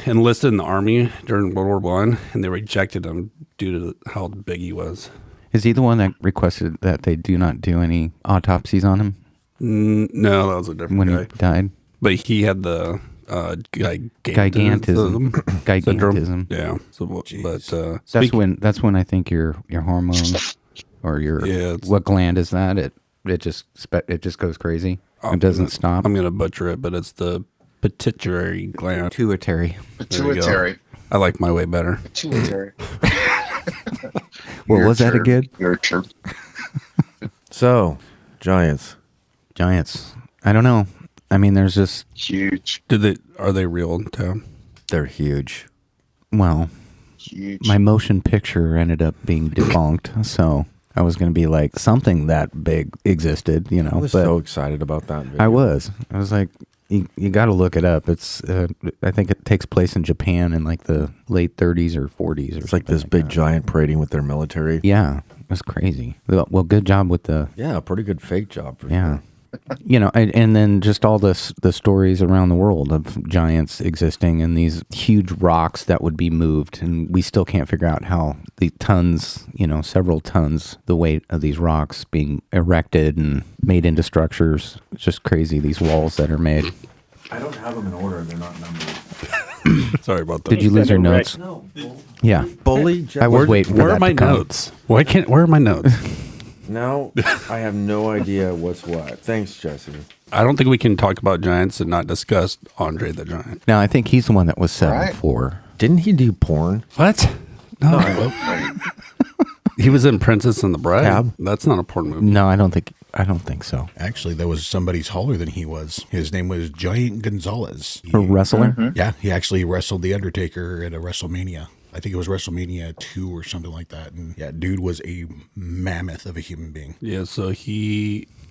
enlisted in the army during World War I, and they rejected him due to how big he was. Is he the one that requested that they do not do any autopsies on him No, that was a different when guy. he died? But he had the Gigantism. Gigantism. Yeah. So, but That's when I think your hormones or your what gland is that? It just goes crazy. It doesn't stop. I'm gonna butcher it, but it's the pituitary gland. Pituitary. Pituitary. I like my way better. Pituitary. What was that again? Your chirp. So, Giants. I don't know. I mean, there's just Huge. Are they real, Tom? They're huge. well, Huge. my motion picture ended up being debunked, so I was going to be like something that big existed, you know. I was but so excited about that video. I was like, you got to look it up. It's I think it takes place in Japan in like the late 30s or 40s. Or It's like this big giant parading with their military. Yeah, that's crazy. Well, good job with the Yeah, pretty good fake job. For yeah. sure. You know, and then just all the stories around the world of giants existing and these huge rocks that would be moved, and we still can't figure out how the tons, you know, several tons, the weight of these rocks being erected and made into structures. It's just crazy, these walls that are made. I don't have them in order. They're not numbered. Sorry about that. Did you lose your notes? No. Yeah. Bully? I was waiting for Where that are my to come. notes? Where are my notes? No, I have no idea what's what. Thanks, Jesse. I don't think we can talk about giants and not discuss Andre the Giant. No, I think he's the one that was 7'4". Right. Didn't he do porn? What? No. He was in Princess and the Bride. Tab? That's not a porn movie. No, I don't think so. Actually, there was somebody taller than he was. His name was Giant Gonzalez. A wrestler? Yeah, he actually wrestled The Undertaker at a WrestleMania. I think it was WrestleMania 2 or something like that. And yeah, dude was a mammoth of a human being. Yeah, so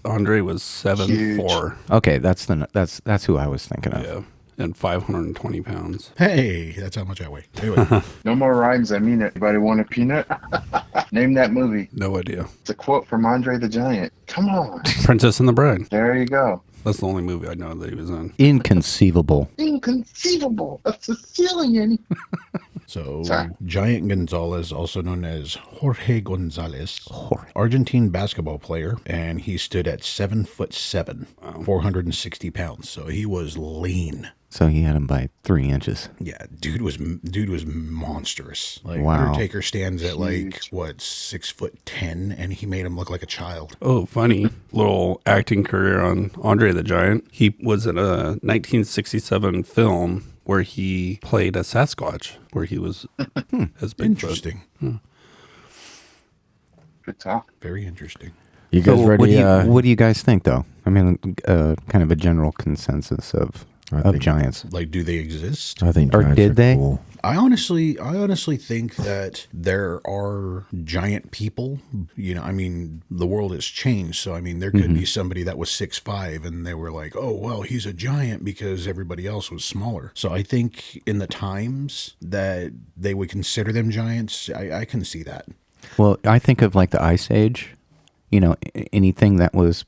Andre was 7'4". Okay, that's who I was thinking of. Yeah, and 520 pounds. Hey, that's how much I weigh. Anyway, No more rhymes. I mean it. Anybody want a peanut? Name that movie. No idea. It's a quote from Andre the Giant. Come on. Princess and the Bride. There you go. That's the only movie I know that he was in. Inconceivable. Inconceivable. A Sicilian. so Sorry. Giant Gonzalez, also known as Jorge Gonzalez, Argentine basketball player, and he stood at 7'7", 460 pounds. So he was lean. So he had him by 3 inches. Yeah, dude was monstrous. Like Wow. Undertaker stands at like what 6'10", and he made him look like a child. Oh, funny little acting career on Andre the Giant. He was in a 1967 film where he played a Sasquatch, where he was as Bigfoot. Interesting. Good talk. Very interesting. You guys ready? What do you guys think, though? I mean, kind of a general consensus of giants. Like, do they exist? I think Or giants did are they? cool. I honestly think that there are giant people. You know, I mean, the world has changed. So, I mean, there could be somebody that was 6'5", and they were like, oh, well, he's a giant because everybody else was smaller. So I think in the times that they would consider them giants, I can see that. Well, I think of like the Ice Age. You know, anything that was,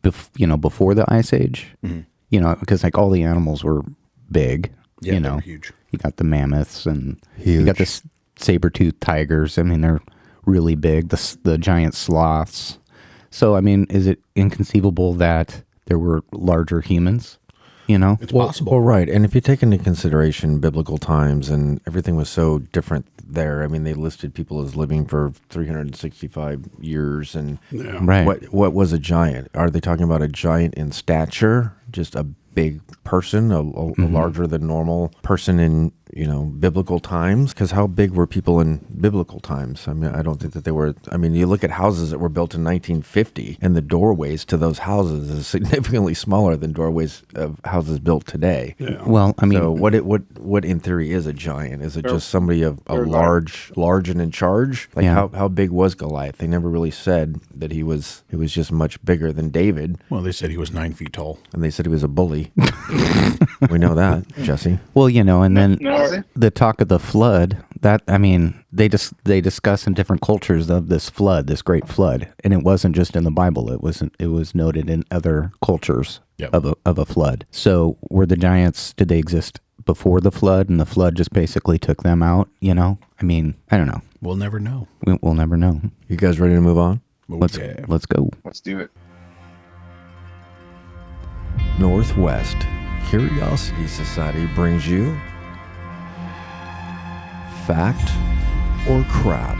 before the Ice Age. Mm-hmm. You know, because like all the animals were big. Yeah, you they know, were huge. you got the mammoths and you got the saber-toothed tigers. I mean, they're really big. The giant sloths. So, I mean, is it inconceivable that there were larger humans? You know, It's possible. Well, right. And if you take into consideration biblical times and everything was so different there, I mean, they listed people as living for 365 years. And Yeah. right? what was a giant? Are they talking about a giant in stature? Just a big person, a larger than normal person in, biblical times? Because how big were people in biblical times? I mean, I don't think that they were. I mean, you look at houses that were built in 1950, and the doorways to those houses is significantly smaller than doorways of houses built today. Yeah. Well, I mean, So what in theory is a giant? Is it just somebody of a large and in charge? Like Yeah. how big was Goliath? They never really said that he was just much bigger than David, Well, they said he was 9 feet tall. and they said he was a bully. We know that, Jesse. well, and then Was it? the talk of the flood. That I mean, they discuss in different cultures of this flood, this great flood, and it wasn't just in the Bible. It was noted in other cultures Yep. of a flood. So, were the giants? Did they exist before the flood, and the flood just basically took them out? I mean, I don't know. We'll never know. We'll never know. You guys ready to move on? Let's go. Let's do it. Northwest Curiosity Society brings you Fact or Crap.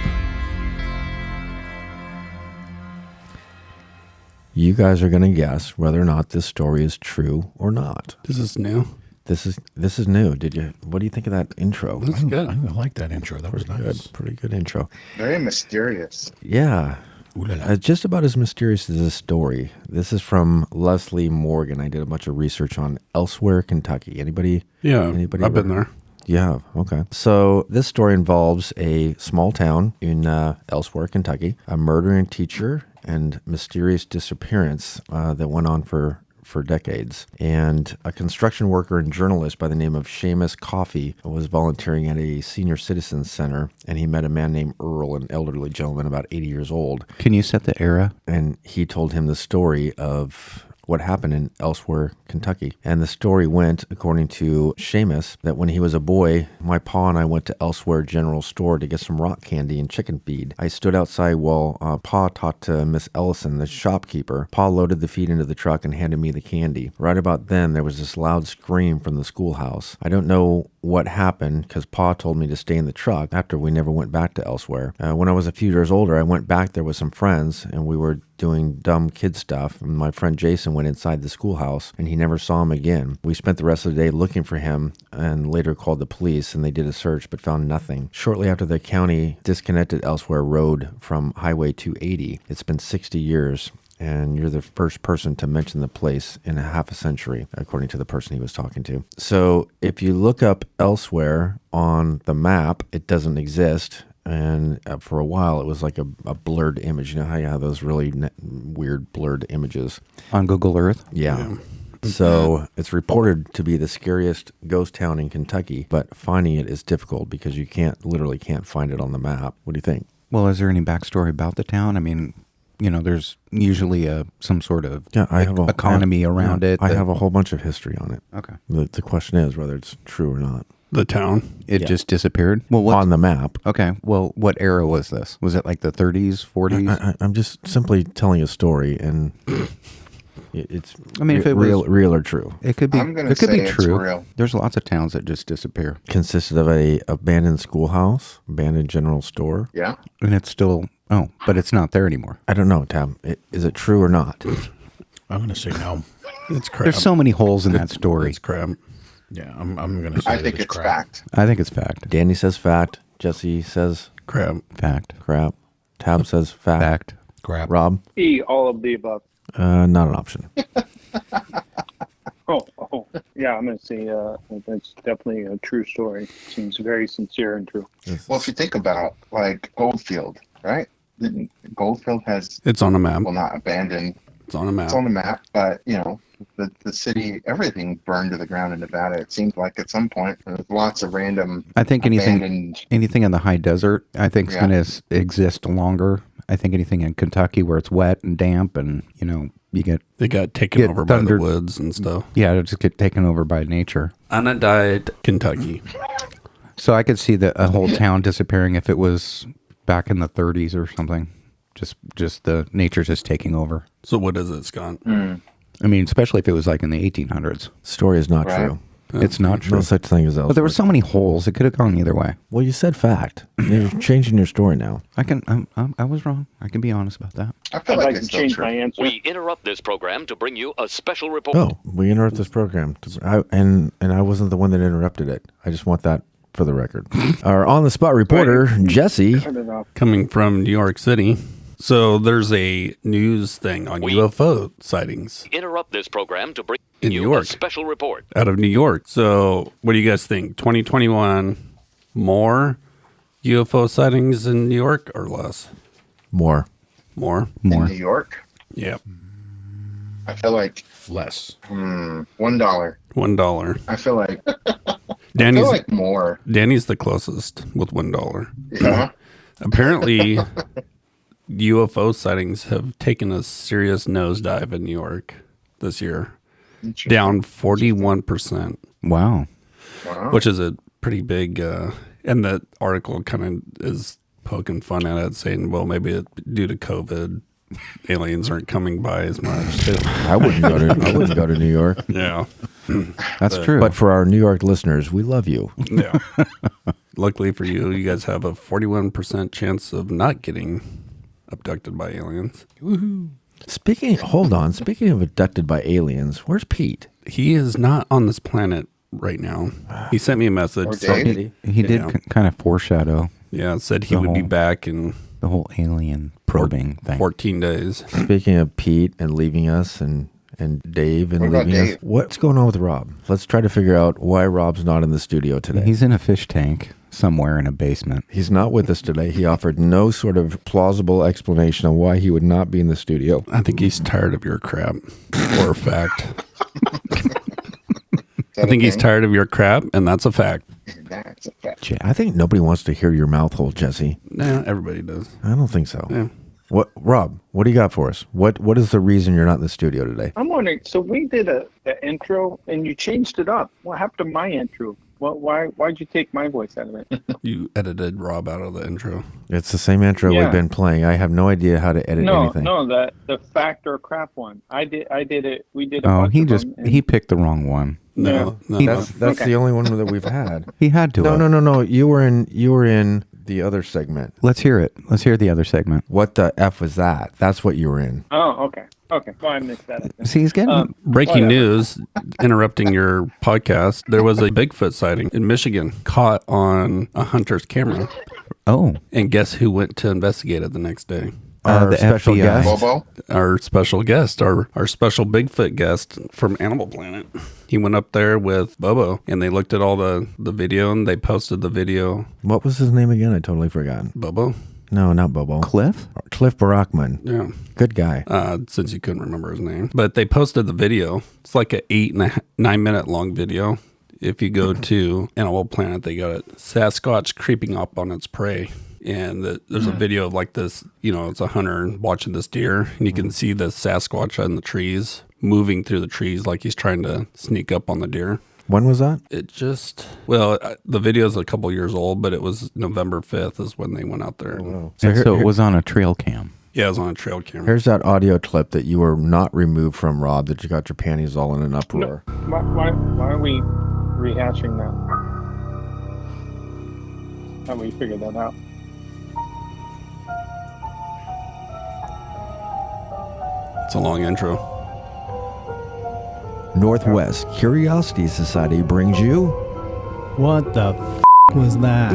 You guys are going to guess whether or not this story is true or not. This is new. This is new. What do you think of that intro? That's good. I like that intro. That was nice. Good, pretty good intro. Very mysterious. Yeah. Ooh la la. Just about as mysterious as this story. This is from Leslie Morgan. I did a bunch of research on Elsewhere, Kentucky. Anybody? I've been there. Yeah, okay. So this story involves a small town in Elsewhere, Kentucky, a murdering teacher, and mysterious disappearance that went on for decades. And a construction worker and journalist by the name of Seamus Coffey was volunteering at a senior citizens center, and he met a man named Earl, an elderly gentleman about 80 years old. Can you set the era? And he told him the story of what happened in Elsewhere, Kentucky. And the story went, according to Seamus, that when he was a boy, my pa and I went to Elsewhere General Store to get some rock candy and chicken feed. I stood outside while Pa talked to Miss Ellison, the shopkeeper. Pa loaded the feed into the truck and handed me the candy. Right about then, there was this loud scream from the schoolhouse. I don't know what happened because Pa told me to stay in the truck after we never went back to Elsewhere. When I was a few years older, I went back there with some friends, and we were doing dumb kid stuff, and my friend Jason went inside the schoolhouse, and he never saw him again. We spent the rest of the day looking for him and later called the police, and they did a search but found nothing. Shortly after, the county disconnected Elsewhere Road from Highway 280. It's been 60 years, and you're the first person to mention the place in a half a century, according to the person he was talking to. So if you look up Elsewhere on the map, it doesn't exist. And for a while, it was like a blurred image. You know how you have those really weird blurred images? On Google Earth? Yeah. So it's reported to be the scariest ghost town in Kentucky, but finding it is difficult because you literally can't find it on the map. What do you think? Well, is there any backstory about the town? I mean, there's usually some sort of economy around it. I have a whole bunch of history on it. Okay. The question is whether it's true or not. The town. It just disappeared? Well, on the map. Okay. Well, what era was this? Was it like the 30s, 40s? I'm just simply telling a story, and it's if it real, was real or true. It could be. I'm gonna It could say be it's true. real. There's lots of towns that just disappear, Consisted of a abandoned schoolhouse, abandoned general store. Yeah. and it's still. Oh, but it's not there anymore. I don't know, Tab. Is it true or not? I'm going to say no. It's crap. There's so many holes in that story. It's crap. Yeah, I'm going to say I that think it's crap. fact. I think it's fact. Danny says fact. Jesse says Crap. Fact. crap. Tab says fact. Fact. Crap. Rob, E, all of the above. not an option. Oh, yeah, I'm going to say that's definitely a true story. Seems very sincere and true. Well, if you think about like Goldfield, right? Goldfield has, It's on a map. well, not abandoned. It's on a map. It's on the map, but the city, everything burned to the ground in Nevada. It seems like at some point there's lots of random. I think abandoned. anything in the high desert, I think is Yeah. going to exist longer. I think anything in Kentucky where it's wet and damp and, you get, They got taken Get over by thundered. the woods and stuff. it'll just get taken over by nature. Anna died Kentucky. So I could see a whole town disappearing if it was back in the 30s or something. Just the nature just taking over. So what is it, Scott? I mean, especially if it was like in the 1800s. Story is not Right. true. It's not true. No such thing as Elsewhere. But there were so many holes; it could have gone either way. Well, you said fact. You're changing your story now. I was wrong. I can be honest about that. I feel I'd like like it's to still change true. my answer. We interrupt this program to bring you a special report. Oh, we interrupt this program. And I wasn't the one that interrupted it. I just want that for the record. Our on-the-spot reporter, Jesse. Turn it off. Coming from New York City. So there's a news thing on UFO sightings Interrupt this program to bring In you New York. a special report. out of New York. So what do you guys think? 2021, more UFO sightings in New York or less? More. More? In More. New York, Yep. I feel like Less. $1. $1. I feel like Danny's more. Danny's the closest with $1. Yeah. Apparently, UFO sightings have taken a serious nosedive in New York this year, down 41%, Wow. Wow. which is a pretty big. And the article kind of is poking fun at it, saying, well, maybe due to COVID, aliens aren't coming by as much. I wouldn't go to New York. Yeah. That's true. But for our New York listeners, we love you. Yeah. Luckily for you, you guys have a 41% chance of not getting abducted by aliens. Woohoo. Speaking of abducted by aliens, where's Pete? He is not on this planet right now. He sent me a message. Or Dave? he did Yeah. kind of foreshadow Yeah, said he would be back in the whole alien probing thing. 14 days. Speaking of Pete and leaving us and Dave and What about leaving us, Dave? what's going on with Rob? Let's try to figure out why Rob's not in the studio today. He's in a fish tank somewhere in a basement. He's not with us today. He offered no sort of plausible explanation on why he would not be in the studio. I think he's tired of your crap, for a fact. I think he's tired of your crap, and that's a fact. That's a fact. Jay, I think nobody wants to hear your mouth hole, Jesse. Nah, everybody does. I don't think so. Yeah. What, Rob? What do you got for us? What is the reason you're not in the studio today? I'm wondering. So we did a intro, and you changed it up. What happened to my intro? Why'd you take my voice out of it? You edited Rob out of the intro. It's the same intro Yeah. we've been playing. I have no idea how to edit anything. No, the fact or crap one. I did it. We did. Oh, bunch of them, and- he picked the wrong one. No, That's Okay. the only one that we've had. He had to. No. You were in the other segment. Let's hear it. Let's hear the other segment. What the F was that? That's what you were in. Oh, okay. Well, I missed that. See, he's getting Breaking Whatever. news, interrupting your podcast. There was a Bigfoot sighting in Michigan caught on a hunter's camera. oh, And guess who went to investigate it the next day? Our the special FBI. guest. Bobo? Our special guest, our special Bigfoot guest from Animal Planet. He went up there with Bobo, and they looked at all the video, and they posted the video. What was his name again? I totally forgot. Bobo? No, not Bobo. Cliff. Cliff Barackman. Yeah. Good guy. Since you couldn't remember his name. But they posted the video. It's like a 9 minute long video. If you go to Animal Planet, they got it. Sasquatch creeping up on its prey. And there's a video of like this, it's a hunter watching this deer, and you can see the Sasquatch in the trees, moving through the trees like he's trying to sneak up on the deer. When was that? The video's a couple years old, but it was November 5th is when they went out there. So it was on a trail cam. Yeah, it was on a trail camera. Here's that audio clip that you were not removed from, Rob, that you got your panties all in an uproar. Why are we rehashing that? How we figured that out? It's a long intro. Northwest Curiosity Society brings you. What the was that?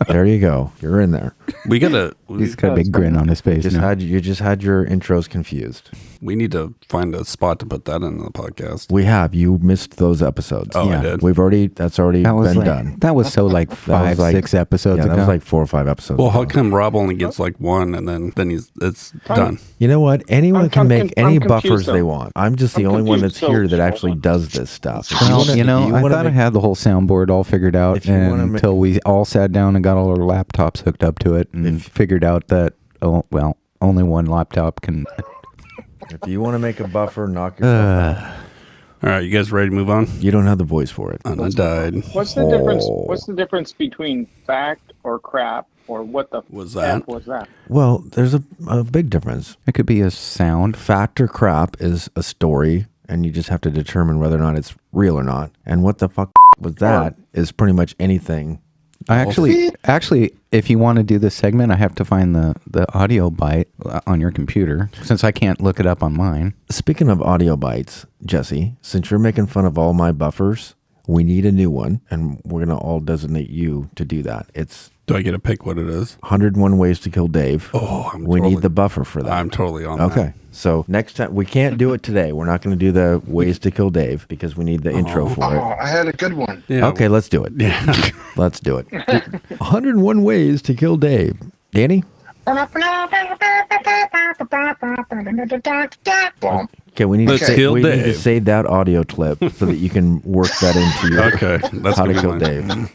There you go. You're in there. We gotta. He's got a big grin on his face. You just had your intros confused. We need to find a spot to put that in the podcast. We have. You missed those episodes. Oh, Yeah. I did. That's already been done. That was so like five, like- 6 episodes Yeah, ago. that was like 4 or 5 episodes. Well, how ago. come Rob only gets like one, and then it's done? You know what? Anyone can make I'm any confused, buffers though. they want. I'm just the I'm only one that's confused. here that So, actually hold on. does this stuff. If Well, wanna- you know, if I wanna thought I make- had the whole soundboard all figured out If you wanna until we all sat down and got all our laptops hooked up to it and figured out that, only one laptop can. If you want to make a buffer, knock yourself out. All right, you guys ready to move on? You don't have the voice for it. Anna died. What's the difference? What's the difference between fact or crap or what the Was that? F was that? Well, there's a big difference. It could be a sound. Fact or crap is a story, and you just have to determine whether or not it's real or not. And what the fuck was that is pretty much anything. I actually, if you want to do this segment, I have to find the audio bite on your computer since I can't look it up on mine. Speaking of audio bites, Jesse, since you're making fun of all my buffers, we need a new one, and we're going to all designate you to do that. It's Do I get to pick what it is? 101 Ways to Kill Dave. Oh, we need the buffer for that. I'm totally on Okay. that. So next time, we can't do it today. We're not going to do the Ways to Kill Dave because we need the intro for it. Oh, I had a good one. Yeah. Okay, let's do it. Yeah. Let's do it. 101 Ways to Kill Dave. Danny? Bomb. Okay, we need, Let's to, kill we need to Dave. save that audio clip so that you can work that into your Okay, that's How to gonna be Kill mine. Dave.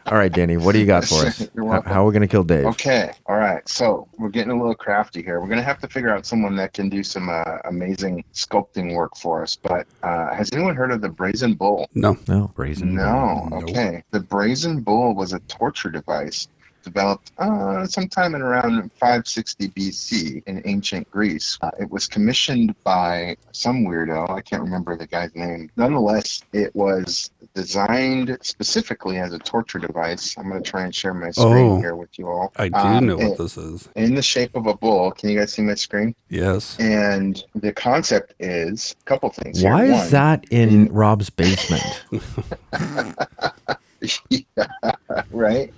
All right, Danny, what do you got for us? You're How, welcome. how are we going to kill Dave? Okay. All right. So we're getting a little crafty here. We're going to have to figure out someone that can do some amazing sculpting work for us. But has anyone heard of the brazen bull? No. No. Brazen. No. Nope. Okay. The brazen bull was a torture device developed sometime in around 560 BC in ancient Greece. It was commissioned by some weirdo. I can't remember the guy's name. Nonetheless, it was designed specifically as a torture device. I'm going to try and share my screen here with you all. I do know what this is. In the shape of a bull. Can you guys see my screen? Yes. And the concept is a couple things. Why here. is that in Rob's basement? Yeah, right.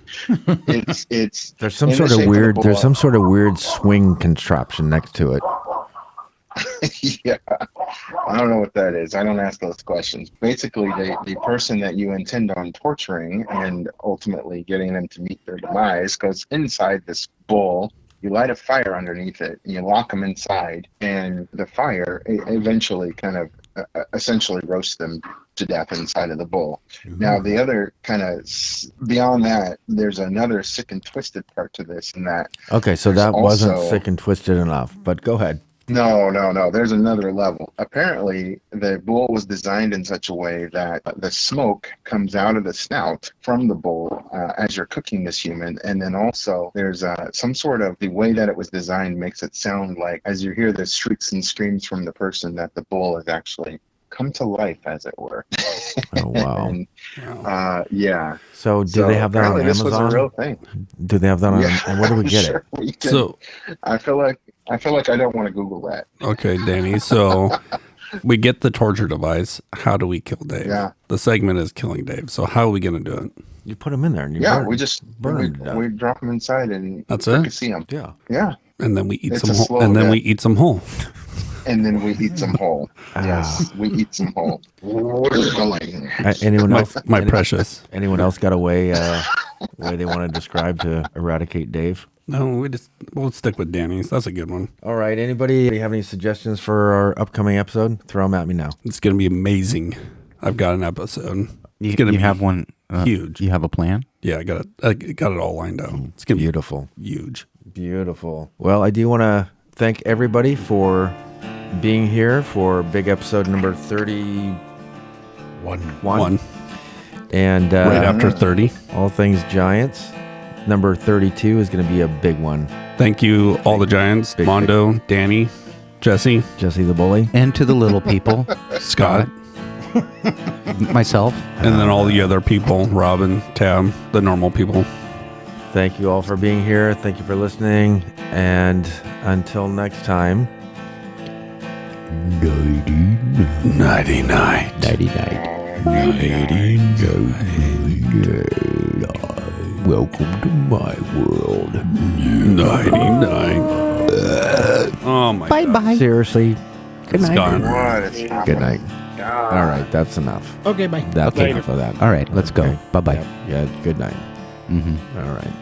It's There's some in sort the of shape weird. a There's bull. some sort of weird swing contraption next to it. Yeah, I don't know what that is. I don't ask those questions. Basically, the person that you intend on torturing and ultimately getting them to meet their demise goes inside this bull. You light a fire underneath it, and you lock them inside, and the fire eventually kind of essentially roasts them to death inside of the bull. Now, the other kind of beyond that, there's another sick and twisted part to this, in that. Okay, so there's that wasn't also- sick and twisted enough. But go ahead. No. There's another level. Apparently, the bull was designed in such a way that the smoke comes out of the snout from the bull as you're cooking this human. And then also there's some sort of, the way that it was designed makes it sound like, as you hear the shrieks and screams from the person, that the bull is actually come to life, as it were. Oh, wow. And, yeah. So do they have that on apparently Amazon? This was a real thing. Do they have that on? Yeah, And where do we get sure it? we can. So, I feel like I don't want to Google that. okay, Danny. So we get the torture device. How do we kill Dave? Yeah. The segment is killing Dave. So how are we going to do it? You put them in there, and you Yeah, burn, we just burn we, them to death. we drop them inside and That's it? see them. Yeah. Yeah, And then we eat It's some a whole. slow And then death. we eat some whole. and then we eat some whole. Ah. Yes, we eat some whole. Whirling. Anyone else? My precious. Anyone else got a way they want to describe to eradicate Dave? No, we'll stick with Danny's. That's a good one. All right. Anybody have any suggestions for our upcoming episode? Throw them at me now. It's going to be amazing. I've got an episode. You, It's gonna you be have one huge. You have a plan? Yeah, I got it all lined out. It's going to Beautiful. be huge. Beautiful. Well, I do want to thank everybody for being here for big episode number 31. One. And Right after 30. all things Giants. Number 32 is going to be a big one. Thank you, all the Giants. Big, Mondo, Danny, Jesse, Jesse the Bully. And to the little people, Scott, myself. and then all the other people, Robin, Tab, the normal people. Thank you all for being here. Thank you for listening. And until next time. Nighty night. Welcome to my world. Nighty night. Oh my Bye bye. Seriously. Good night. gone. What is happening? Good night. All right, that's enough. Okay, bye. That's Okay. enough of that. All right, let's go. Okay. Bye bye. Yeah, good night. Mm-hmm. All right.